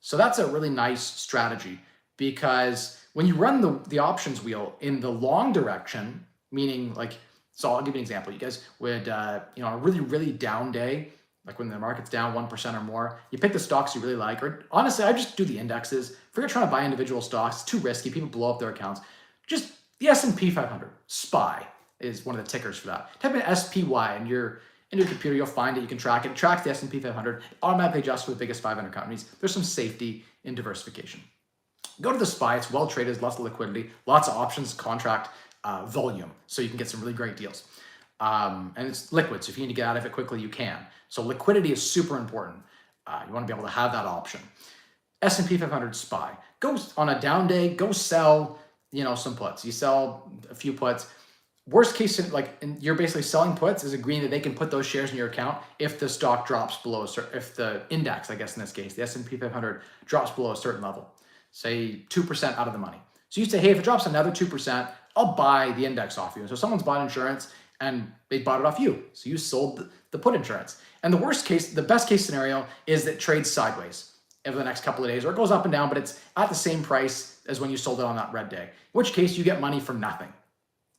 A: So that's a really nice strategy, because when you run the options wheel in the long direction, meaning like, so I'll give you an example. You guys would, on a really, really down day, like when the market's down 1% or more, you pick the stocks you really like, or honestly, I just do the indexes. Forget trying to buy individual stocks. It's too risky. People blow up their accounts. Just the S&P 500, SPY is one of the tickers for that. Type in SPY in your computer, you'll find it, you can track it. It tracks the S&P 500, automatically adjusts for the biggest 500 companies. There's some safety in diversification. Go to the SPY, it's well traded, lots of liquidity, lots of options, contract volume, so you can get some really great deals. And it's liquid, so if you need to get out of it quickly, you can. So liquidity is super important. You want to be able to have that option. S&P 500 SPY. Go on a down day, go sell, some puts. You sell a few puts. Worst case, you're basically selling puts is agreeing that they can put those shares in your account if the stock drops below, if the index, I guess in this case, the S&P 500 drops below a certain level, say 2% out of the money. So you say, hey, if it drops another 2%, I'll buy the index off you. So someone's bought insurance and they bought it off you. So you sold the put insurance. And the best case scenario is that it trades sideways over the next couple of days, or it goes up and down, but it's at the same price as when you sold it on that red day, in which case you get money from nothing.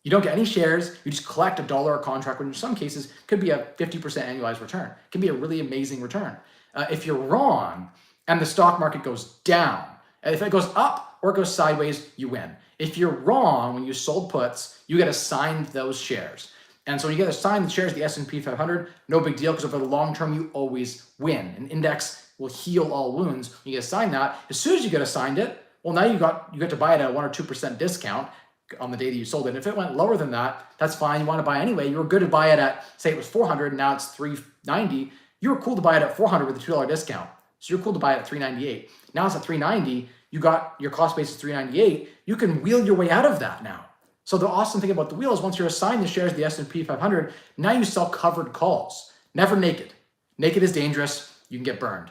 A: You don't get any shares, you just collect $1 a contract, which in some cases could be a 50% annualized return. It can be a really amazing return. If you're wrong and the stock market goes down, if it goes up or it goes sideways, you win. If you're wrong, when you sold puts, you get assigned those shares. And so when you get assigned the shares of the S&P 500, no big deal, because over the long term, you always win. An index will heal all wounds. When you get assigned that, as soon as you get assigned it, well, now you get to buy it at a 1 or 2% discount on the day that you sold it. And if it went lower than that, that's fine. You want to buy anyway. You were good to buy it at, say it was 400, and now it's 390. You were cool to buy it at 400 with a $2 discount. So you're cool to buy it at 398. Now it's at 390. You got your cost base is 398. You can wheel your way out of that now. So the awesome thing about the wheel is once you're assigned the shares of the S&P 500, now you sell covered calls, never naked. Naked is dangerous. You can get burned.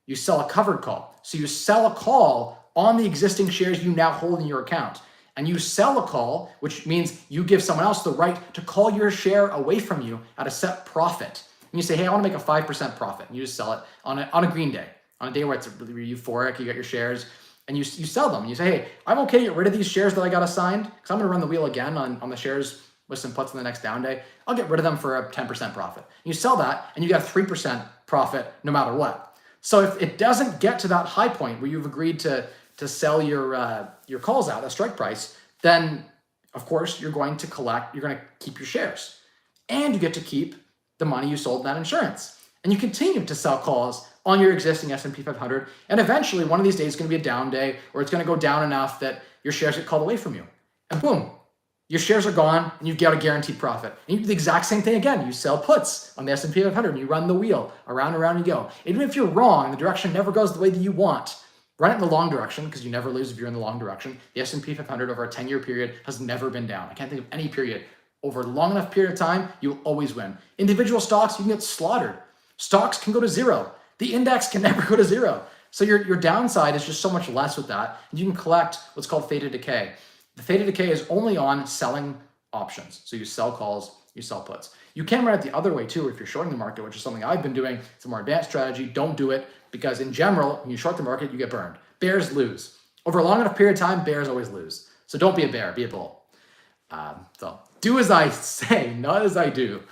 A: You sell a covered call. So you sell a call on the existing shares you now hold in your account. And you sell a call, which means you give someone else the right to call your share away from you at a set profit. And you say, hey, I want to make a 5% profit. And you just sell it on a green day, on a day where it's really euphoric, you got your shares, and you sell them. And you say, hey, I'm okay to get rid of these shares that I got assigned, because I'm going to run the wheel again on the shares with some puts in the next down day. I'll get rid of them for a 10% profit. You sell that, and you got a 3% profit no matter what. So if it doesn't get to that high point where you've agreed to sell your calls out at strike price, then of course you're going to keep your shares, and you get to keep the money you sold in that insurance, and you continue to sell calls on your existing S&P 500, and eventually one of these days is going to be a down day, or it's going to go down enough that your shares get called away from you, and boom, your shares are gone, and you've got a guaranteed profit. And you do the exact same thing again. You sell puts on the S&P 500, and you run the wheel around and around you go. Even if you're wrong, the direction never goes the way that you want. Run it in the long direction, because you never lose if you're in the long direction. The S&P 500 over a 10-year period has never been down. I can't think of any period. Over a long enough period of time, you'll always win. Individual stocks, you can get slaughtered. Stocks can go to zero. The index can never go to zero. So your downside is just so much less with that. And you can collect what's called theta decay. The theta decay is only on selling options. So you sell calls, you sell puts. You can run it the other way too if you're shorting the market, which is something I've been doing. It's a more advanced strategy. Don't do it, because in general, when you short the market, you get burned. Bears lose. Over a long enough period of time, bears always lose. So don't be a bear, be a bull. So do as I say, not as I do.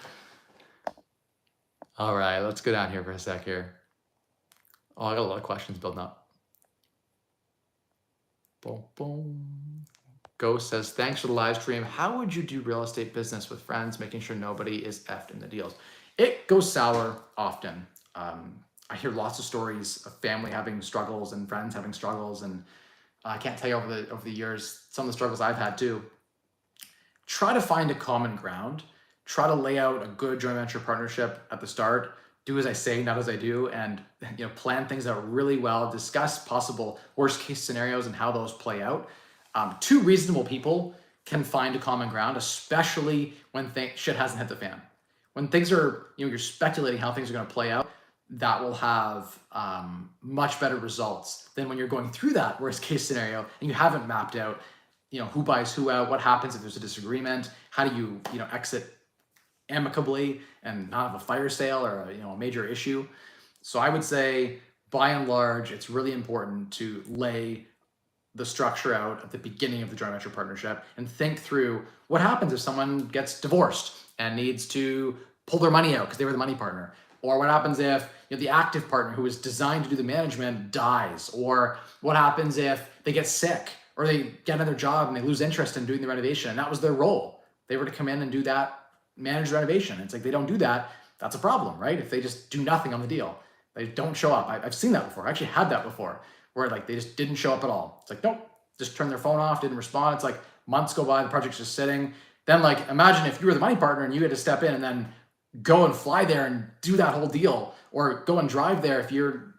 A: All right, let's go down here for a sec here. Oh, I got a lot of questions building up. Boom, boom. Ghost says, thanks for the live stream. How would you do real estate business with friends, making sure nobody is effed in the deals? It goes sour often. I hear lots of stories of family having struggles and friends having struggles, and I can't tell you over the years some of the struggles I've had too. Try to find a common ground. try to lay out a good joint venture partnership at the start. Do as I say, not as I do, and plan things out really well. Discuss possible worst case scenarios and how those play out. Two reasonable people can find a common ground, especially when shit hasn't hit the fan. When things are, you're speculating how things are going to play out, that will have much better results than when you're going through that worst case scenario and you haven't mapped out, who buys who out, what happens if there's a disagreement, how do you, exit amicably and not have a fire sale or a major issue. So I would say, by and large, it's really important to lay the structure out at the beginning of the joint venture partnership and think through what happens if someone gets divorced and needs to pull their money out because they were the money partner, or what happens if the active partner who was designed to do the management dies, or what happens if they get sick or they get another job and they lose interest in doing the renovation and that was their role. They were to come in and do that, manage the renovation. It's like they don't do that, that's a problem, right? If they just do nothing on the deal, they don't show up. I've seen that before. I actually had that before, where they just didn't show up at all. It's like, nope, just turned their phone off, didn't respond. It's like months go by, the project's just sitting. Then imagine if you were the money partner and you had to step in and then go and fly there and do that whole deal, or go and drive there. If you're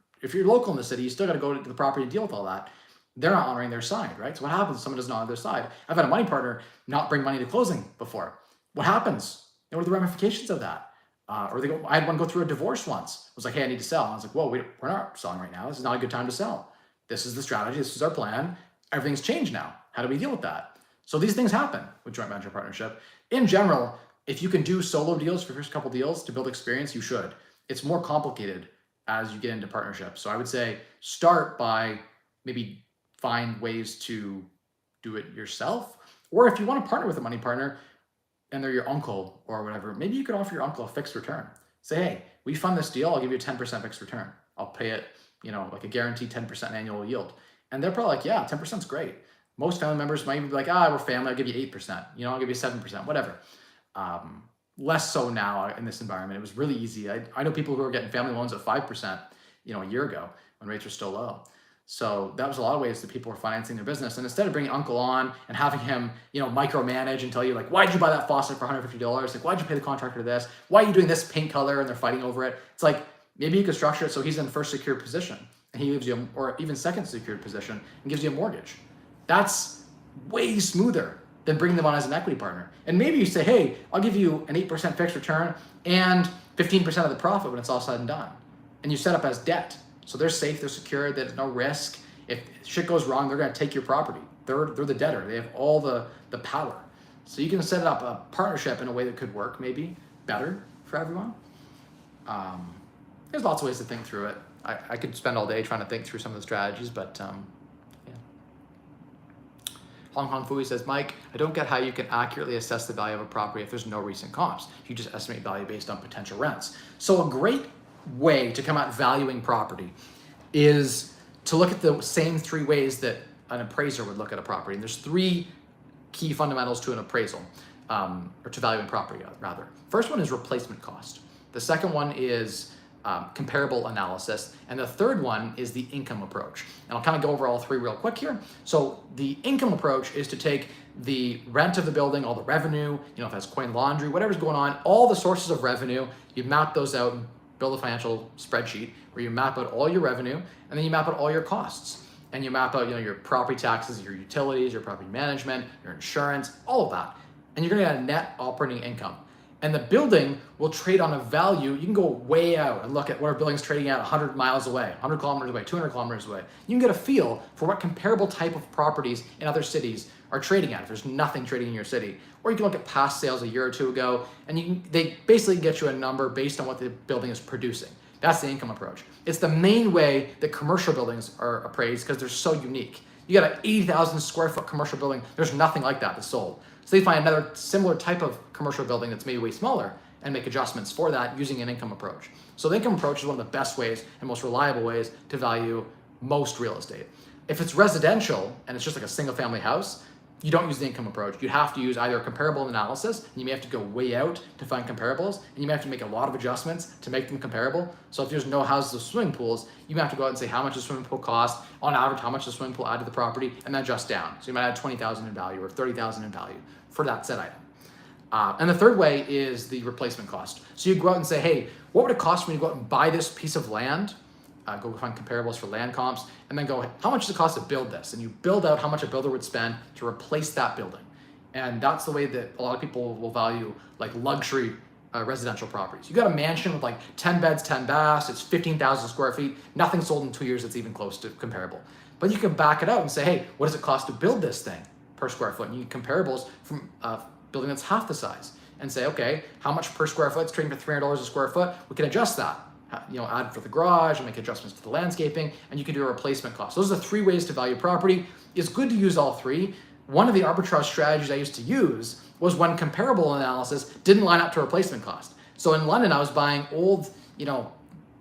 A: local in the city, you still got to go to the property to deal with all that. They're not honoring their side, right? So what happens if someone doesn't honor their side? I've had a money partner not bring money to closing before. What happens? What are the ramifications of that? I had one go through a divorce once. I was like, hey, I need to sell. And I was like, whoa, we're not selling right now. This is not a good time to sell. This is the strategy. This is our plan. Everything's changed now. How do we deal with that? So these things happen with joint venture partnership. In general, if you can do solo deals for your first couple deals to build experience, you should. It's more complicated as you get into partnerships. So I would say start by maybe find ways to do it yourself. Or if you want to partner with a money partner, and they're your uncle or whatever, maybe you could offer your uncle a fixed return. Say, hey, we fund this deal, I'll give you a 10% fixed return. I'll pay it, like a guaranteed 10% annual yield. And they're probably like, yeah, 10% is great. Most family members might even be like, we're family, I'll give you 8%, I'll give you 7%, whatever. Less so now in this environment. It was really easy. I know people who are getting family loans at 5%, a year ago when rates were still low. So that was a lot of ways that people were financing their business. And instead of bringing uncle on and having him, micromanage and tell you why'd you buy that faucet for $150? Why'd you pay the contractor this? Why are you doing this paint color? And they're fighting over it. It's like, maybe you could structure it so he's in first secured position and he gives you, or even second secured position and gives you a mortgage. That's way smoother than bringing them on as an equity partner. And maybe you say, hey, I'll give you an 8% fixed return and 15% of the profit when it's all said and done. And you set up as debt. So they're safe, they're secure, there's no risk. If shit goes wrong, they're gonna take your property. They're the debtor, they have all the power. So you can set up a partnership in a way that could work maybe better for everyone. There's lots of ways to think through it. I could spend all day trying to think through some of the strategies, but yeah. Hong Kong Fui says, Mike, I don't get how you can accurately assess the value of a property if there's no recent comps. You just estimate value based on potential rents. So a great way to come at valuing property is to look at the same three ways that an appraiser would look at a property. And there's three key fundamentals to an appraisal, or to valuing property rather. First one is replacement cost. The second one is comparable analysis. And the third one is the income approach. And I'll kind of go over all three real quick here. So the income approach is to take the rent of the building, all the revenue, if it has coin laundry, whatever's going on, all the sources of revenue, you map those out and build a financial spreadsheet where you map out all your revenue and then you map out all your costs. And you map out your property taxes, your utilities, your property management, your insurance, all of that. And you're gonna get a net operating income. And the building will trade on a value. You can go way out and look at what our building's trading at 100 miles away, 100 kilometers away, 200 kilometers away. You can get a feel for what comparable type of properties in other cities are trading at if there's nothing trading in your city. Or you can look at past sales a year or two ago, and they basically get you a number based on what the building is producing. That's the income approach. It's the main way that commercial buildings are appraised because they're so unique. You got an 80,000 square foot commercial building, there's nothing like that that's sold. So they find another similar type of commercial building that's maybe way smaller and make adjustments for that using an income approach. So the income approach is one of the best ways and most reliable ways to value most real estate. If it's residential and it's just like a single family house, you don't use the income approach. You have to use either a comparable analysis, and you may have to go way out to find comparables, and you may have to make a lot of adjustments to make them comparable. So if there's no houses with swimming pools, you may have to go out and say how much does a swimming pool cost, on average, how much does a swimming pool add to the property, and then adjust down. So you might add 20,000 in value or 30,000 in value for that said item. And the third way is the replacement cost. So you go out and say, hey, what would it cost for me to go out and buy this piece of land? Go find comparables for land comps, and then go, how much does it cost to build this? And you build out how much a builder would spend to replace that building. And that's the way that a lot of people will value like luxury residential properties. You got a mansion with like 10 beds, 10 baths, it's 15,000 square feet, nothing sold in 2 years that's even close to comparable. But you can back it out and say, hey, what does it cost to build this thing per square foot? And you get comparables from building that's half the size and say, okay, how much per square foot? It's trading for $300 a square foot. We can adjust that, add for the garage and make adjustments to the landscaping, and you can do a replacement cost. Those are the 3 ways to value property. It's good to use all 3. One of the arbitrage strategies I used to use was when comparable analysis didn't line up to replacement cost. So in London, I was buying old,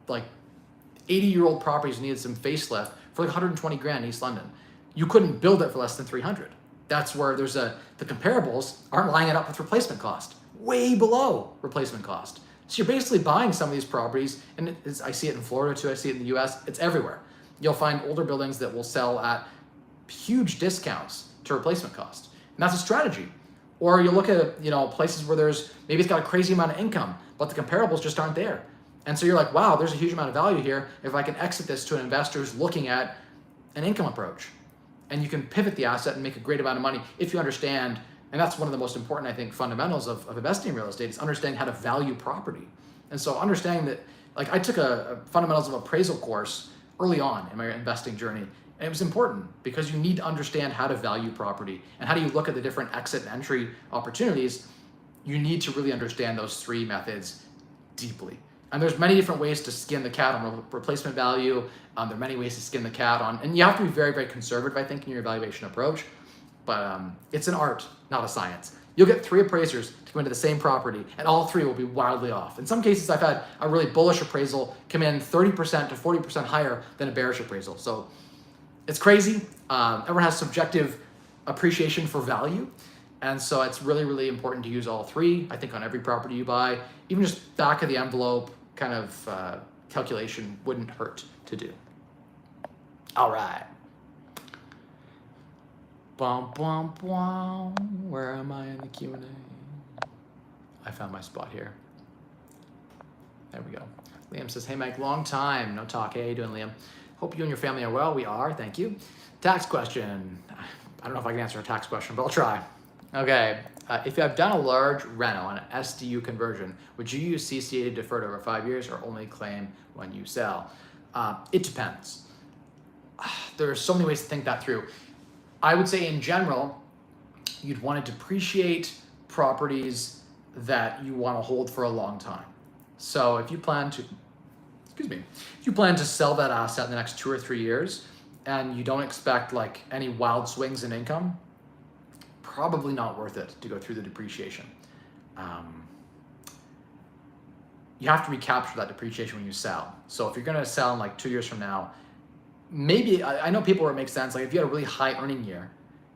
A: like 80-year-old properties needed some facelift for like 120 grand in East London. You couldn't build it for less than 300. That's where the comparables aren't lining up with replacement cost, way below replacement cost. So you're basically buying some of these properties, and I see it in Florida too, I see it in the US, it's everywhere. You'll find older buildings that will sell at huge discounts to replacement cost. And that's a strategy. Or you look at places where maybe it's got a crazy amount of income, but the comparables just aren't there. And so you're like, wow, there's a huge amount of value here if I can exit this to an investor who's looking at an income approach. And you can pivot the asset and make a great amount of money if you understand, and that's one of the most important, I think, fundamentals of investing in real estate is understanding how to value property. And so understanding that, like I took a fundamentals of appraisal course early on in my investing journey, and it was important because you need to understand how to value property and how do you look at the different exit and entry opportunities. You need to really understand those 3 methods deeply. And there's many different ways to skin the cat on replacement value. There are many ways to skin the cat on, and you have to be very, very conservative, I think, in your evaluation approach. But it's an art, not a science. You'll get 3 appraisers to come into the same property, and all 3 will be wildly off. In some cases, I've had a really bullish appraisal come in 30% to 40% higher than a bearish appraisal. So it's crazy. Everyone has subjective appreciation for value. And so it's really, really important to use all 3, I think, on every property you buy. Even just back of the envelope kind of calculation wouldn't hurt to do. All right. Bum, bum, bum. Where am I in the Q&A? I found my spot here. There we go. Liam says, hey, Mike, long time. No talk. Hey, how you doing, Liam? Hope you and your family are well. We are. Thank you. Tax question. I don't know if I can answer a tax question, but I'll try. Okay. If you have done a large reno on an SDU conversion, would you use CCA deferred over 5 years or only claim when you sell? It depends. There are so many ways to think that through. I would say in general, you'd want to depreciate properties that you want to hold for a long time. So if you plan to sell that asset in the next 2 or 3 years and you don't expect like any wild swings in income, probably not worth it to go through the depreciation. You have to recapture that depreciation when you sell. So if you're going to sell in like 2 years from now, maybe, I know people where it makes sense, like if you had a really high earning year,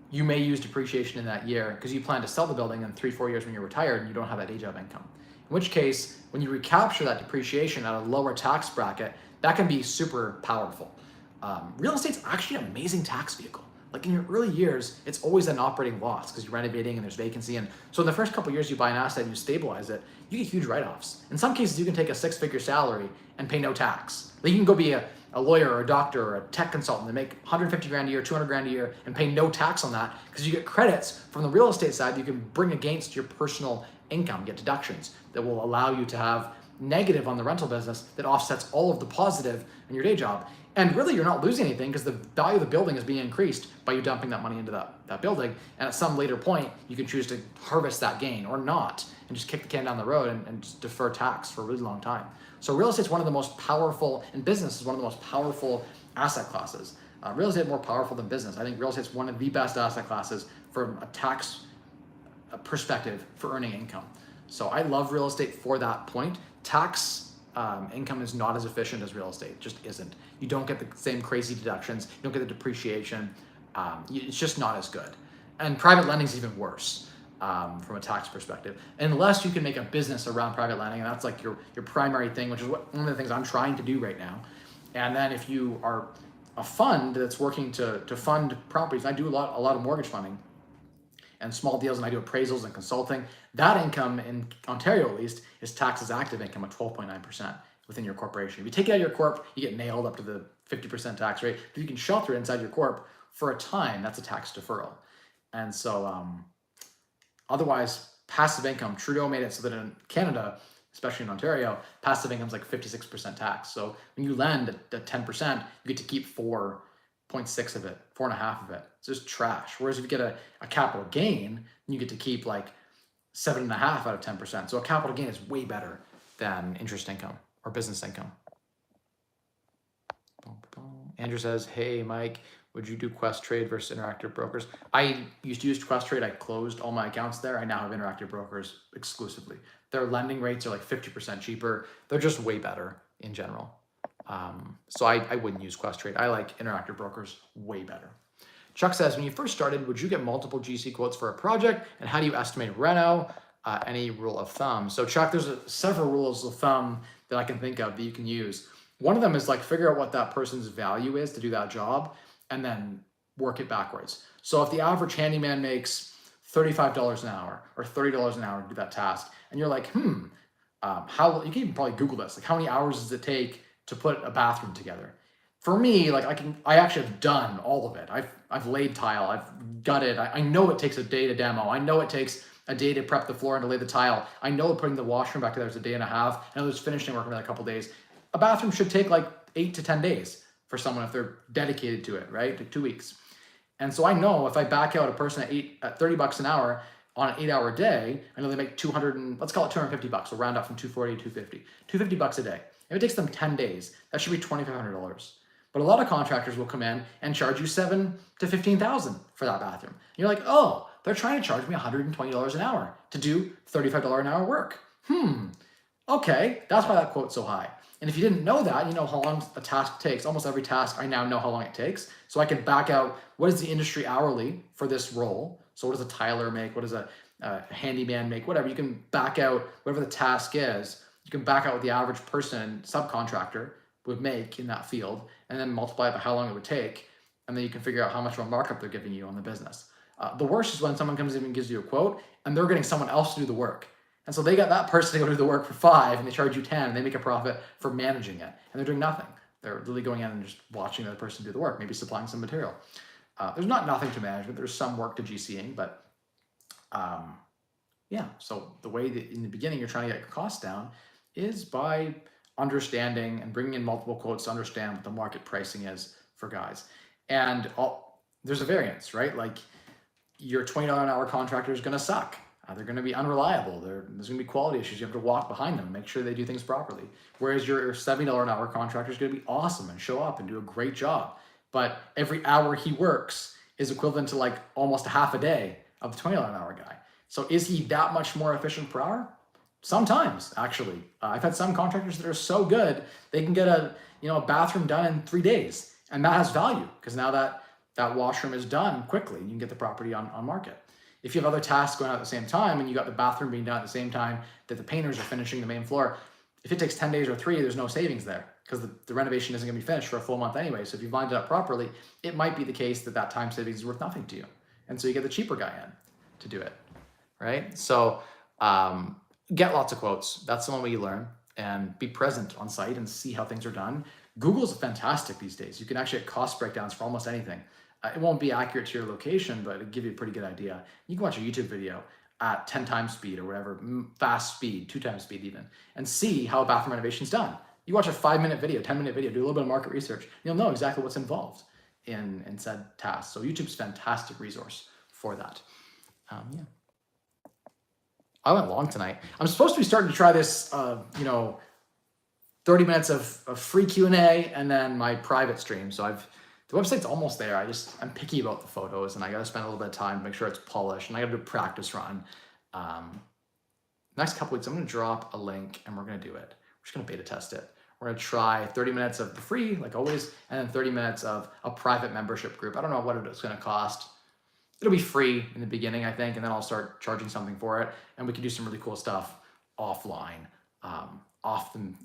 A: you may use depreciation in that year because you plan to sell the building in 3-4 years when you're retired and you don't have that age of income. In which case, when you recapture that depreciation at a lower tax bracket, that can be super powerful. Real estate's actually an amazing tax vehicle. Like in your early years, it's always an operating loss because you're renovating and there's vacancy. And so in the first couple of years you buy an asset and you stabilize it, you get huge write-offs. In some cases, you can take a 6-figure salary and pay no tax. Like you can go be a lawyer or a doctor or a tech consultant and make 150 grand a year, 200 grand a year and pay no tax on that because you get credits from the real estate side you can bring against your personal income, get deductions that will allow you to have negative on the rental business that offsets all of the positive in your day job. And really you're not losing anything because the value of the building is being increased by you dumping that money into that building. And at some later point, you can choose to harvest that gain or not and just kick the can down the road and just defer tax for a really long time. So real estate is one of the most powerful, and business is one of the most powerful asset classes. Real estate is more powerful than business. I think real estate is one of the best asset classes from a tax perspective for earning income. So I love real estate for that point. Tax income is not as efficient as real estate, it just isn't. You don't get the same crazy deductions, you don't get the depreciation, it's just not as good. And private lending is even worse from a tax perspective, unless you can make a business around private lending, and that's like your primary thing, which is one of the things I'm trying to do right now. And then if you are a fund that's working to fund properties, I do a lot of mortgage funding, and small deals, and I do appraisals and consulting. That income in Ontario, at least, is tax as active income at 12.9% within your corporation. If you take it out of your corp, you get nailed up to the 50% tax rate. But you can shelter it inside your corp for a time, that's a tax deferral. And so otherwise, passive income, Trudeau made it so that in Canada, especially in Ontario, passive income is like 56% tax. So when you lend at 10%, you get to keep 4.6 of it, 4.5 of it. It's just trash. Whereas if you get a capital gain, you get to keep like 7.5 out of 10%. So a capital gain is way better than interest income or business income. Andrew says, hey, Mike, would you do Questrade versus Interactive Brokers? I used to use Questrade. I closed all my accounts there. I now have Interactive Brokers exclusively. Their lending rates are like 50% cheaper. They're just way better in general. So I wouldn't use Questrade. I like Interactive Brokers way better. Chuck says, when you first started, would you get multiple GC quotes for a project? And how do you estimate reno? Any rule of thumb? So Chuck, there's several rules of thumb that I can think of that you can use. One of them is like figure out what that person's value is to do that job and then work it backwards. So if the average handyman makes $35 an hour or $30 an hour to do that task, and you're like, how, you can even probably Google this, like how many hours does it take to put a bathroom together? For me, like I actually have done all of it. I've laid tile, I've gutted. I know it takes a day to demo. I know it takes a day to prep the floor and to lay the tile. I know putting the washroom back together is a day and a half, and there's finishing work in a couple days. A bathroom should take like 8 to 10 days for someone if they're dedicated to it, right? Like 2 weeks. And so I know if I back out a person at 30 bucks an hour on an 8-hour day, I know they make 200 and let's call it 250 bucks. We'll round up from 240 to 250. 250 bucks a day. If it takes them 10 days, that should be $2,500. But a lot of contractors will come in and charge you $7,000 to $15,000 for that bathroom. And you're like, oh, they're trying to charge me $120 an hour to do $35 an hour work. Okay, that's why that quote's so high. And if you didn't know that, you know how long a task takes. Almost every task, I now know how long it takes. So I can back out what is the industry hourly for this role. So what does a tiler make? What does a handyman make? Whatever. You can back out whatever the task is. You can back out what the average person, subcontractor, would make in that field, and then multiply it by how long it would take. And then you can figure out how much of a markup they're giving you on the business. The worst is when someone comes in and gives you a quote, and they're getting someone else to do the work. And so they got that person to go do the work for $5 and they charge you $10 and they make a profit for managing it. And they're doing nothing. They're literally going in and just watching the other person do the work, maybe supplying some material. There's not nothing to management. There's some work to GCing, but yeah. So the way that in the beginning you're trying to get costs down is by understanding and bringing in multiple quotes to understand what the market pricing is for guys. And there's a variance, right? Like your $20 an hour contractor is going to suck. They're going to be unreliable. There's going to be quality issues. You have to walk behind them, make sure they do things properly. Whereas your $70 an hour contractor is going to be awesome and show up and do a great job. But every hour he works is equivalent to like almost a half a day of the $20 an hour guy. So is he that much more efficient per hour? Sometimes, actually. I've had some contractors that are so good, they can get a bathroom done in 3 days. And that has value because now that washroom is done quickly. You can get the property on market. If you have other tasks going on at the same time and you got the bathroom being done at the same time that the painters are finishing the main floor, if it takes 10 days or 3, there's no savings there because the renovation isn't going to be finished for a full month anyway. So if you've lined it up properly, it might be the case that time savings is worth nothing to you. And so you get the cheaper guy in to do it, right? So get lots of quotes. That's the one way you learn, and be present on site and see how things are done. Google's fantastic these days. You can actually get cost breakdowns for almost anything. It won't be accurate to your location, but it'll give you a pretty good idea. You can watch a YouTube video at 10 times speed or whatever, fast speed, 2 times speed even, and see how a bathroom renovation's done. You watch a 5-minute video, 10-minute video, do a little bit of market research, you'll know exactly what's involved in said task. So YouTube's a fantastic resource for that. Yeah. I went long tonight. I'm supposed to be starting to try this, 30 minutes of free Q&A and then my private stream. So the website's almost there. I'm picky about the photos and I got to spend a little bit of time to make sure it's polished and I got to do a practice run. Next couple weeks, I'm going to drop a link and we're going to do it. We're just going to beta test it. We're going to try 30 minutes of the free, like always, and then 30 minutes of a private membership group. I don't know what it's going to cost. It'll be free in the beginning, I think, and then I'll start charging something for it. And we can do some really cool stuff offline. Often,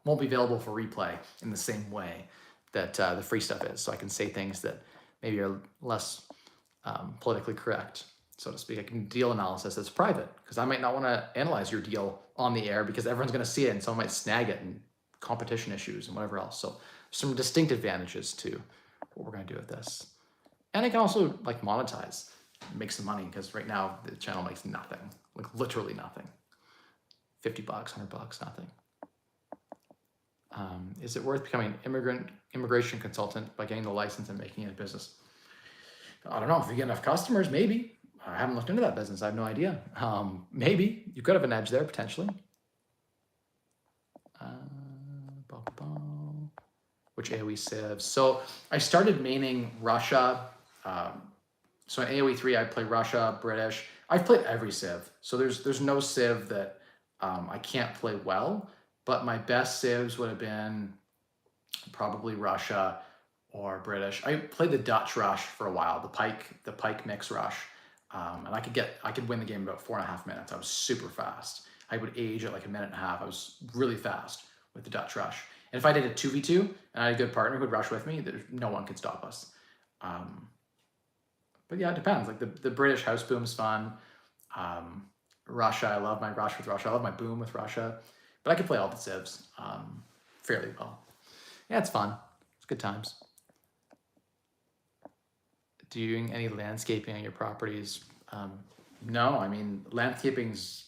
A: won't be available for replay in the same way that the free stuff is. So I can say things that maybe are less politically correct. so to speak. I can deal analysis that's private because I might not want to analyze your deal on the air because everyone's going to see it and someone might snag it and competition issues and whatever else. So some distinct advantages to what we're going to do with this. And I can also like monetize, make some money because right now the channel makes nothing, like literally nothing. $50, $100, nothing. Is it worth becoming an immigration consultant by getting the license and making it a business? I don't know. If you get enough customers, maybe. I haven't looked into that business. I have no idea. Maybe. You could have an edge there, potentially. Which AoE civs? So I started maining Russia. So in AoE 3, I play Russia, British. I've played every civ. So there's no civ that I can't play well. But my best civs would have been probably Russia or British. I played the Dutch rush for a while, the pike mix rush. And I could win the game in about 4.5 minutes. I was super fast. I would age at like 1.5 minutes. I was really fast with the Dutch rush. And if I did a 2v2 and I had a good partner who would rush with me, no one could stop us. But yeah, it depends. Like the British house boom's fun. Russia, I love my rush with Russia. I love my boom with Russia. But I could play all the civs fairly well. Yeah, it's fun. It's good times. Doing any landscaping on your properties? No, I mean, landscaping's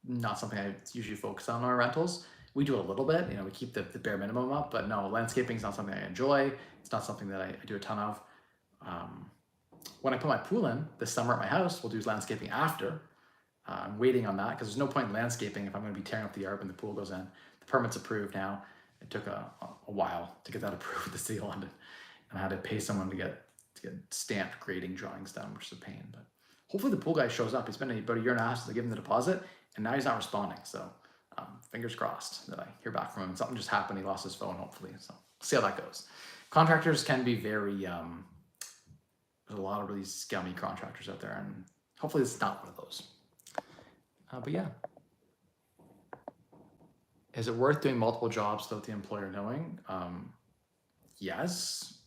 A: not something I usually focus on our rentals. We do a little bit, we keep the bare minimum up, but no, landscaping's not something I enjoy. It's not something that I do a ton of. When I put my pool in this summer at my house, we'll do landscaping after. I'm waiting on that because there's no point in landscaping if I'm going to be tearing up the yard when the pool goes in. The permit's approved now. It took a while to get that approved with the City of London, and I had to pay someone to get stamped grading drawings done, which is a pain. But hopefully the pool guy shows up. He's been about 1.5 years since I gave him the deposit, and now he's not responding. So fingers crossed that I hear back from him. Something just happened. He lost his phone, hopefully. So see how that goes. Contractors can be very, there's a lot of really scummy contractors out there, and hopefully it's not one of those. But yeah. Is it worth doing multiple jobs without the employer knowing? Yes.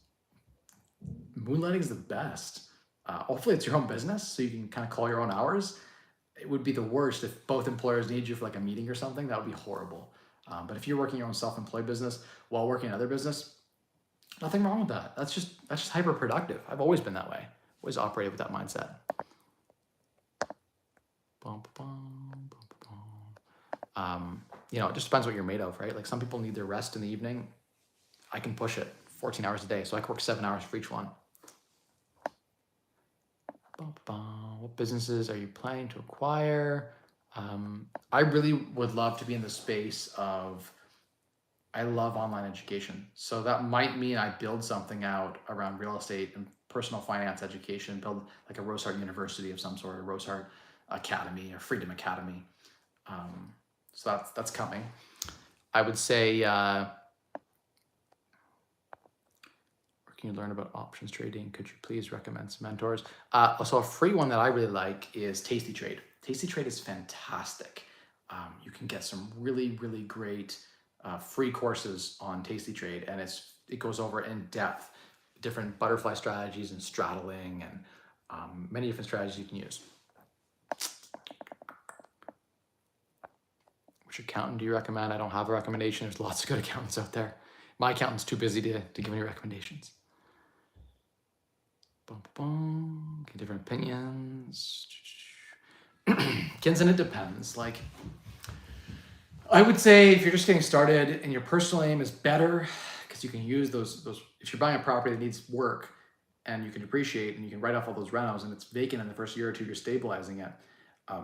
A: Moonlighting is the best. Hopefully it's your own business, so you can kind of call your own hours. It would be the worst if both employers need you for like a meeting or something. That would be horrible. But if you're working your own self-employed business while working another business, nothing wrong with that. That's just hyper productive. I've always been that way. Always operated with that mindset. It just depends what you're made of, right? Like some people need their rest in the evening. I can push it 14 hours a day, so I can work 7 hours for each one. What businesses are you planning to acquire? I really would love to be in the space of, I love online education. So that might mean I build something out around real estate and personal finance education, build like a Rosehart University of some sort, a Rosehart Academy or Freedom Academy. So that's coming. I would say, where can you learn about options trading? Could you please recommend some mentors? So a free one that I really like is Tasty Trade. Tasty Trade is fantastic. You can get some really, really great free courses on Tasty Trade, and it goes over in depth different butterfly strategies and straddling and many different strategies you can use. Which accountant do you recommend? I don't have a recommendation. There's lots of good accountants out there. My accountant's too busy to give any recommendations. Okay, different opinions. Kinson, it depends. Like, I would say if you're just getting started and your personal name is better, because you can use those. If you're buying a property that needs work and you can depreciate and you can write off all those renos and it's vacant in the first year or two, you're stabilizing it.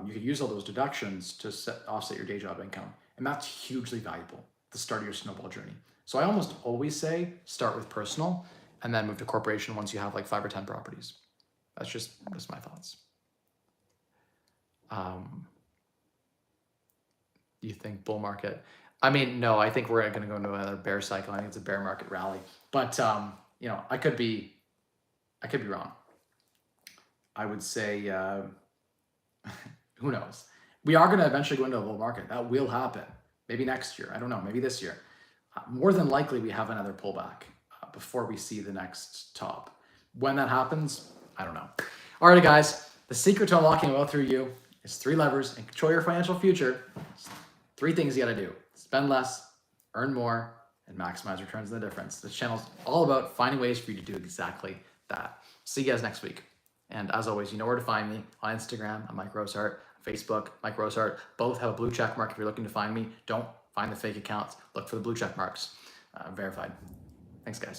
A: You could use all those deductions to offset your day job income. And that's hugely valuable at the start of your snowball journey. So I almost always say start with personal and then move to corporation once you have like 5 or 10 properties. That's my thoughts. Do you think bull market? I mean, no, I think we're going to go into another bear cycle. I think it's a bear market rally. But, I could be wrong. I would say, who knows? We are going to eventually go into a bull market. That will happen. Maybe next year. I don't know. Maybe this year. More than likely, we have another pullback before we see the next top. When that happens, I don't know. All right, guys. The secret to unlocking wealth through you is 3 levers and control your financial future. It's 3 things you got to do: spend less, earn more, and maximize returns on the difference. This channel is all about finding ways for you to do exactly that. See you guys next week. And as always, you know where to find me on Instagram. I'm Mike Rosehart. Facebook, Mike Rosehart. Both have a blue check mark if you're looking to find me. Don't find the fake accounts. Look for the blue check marks. Verified. Thanks, guys.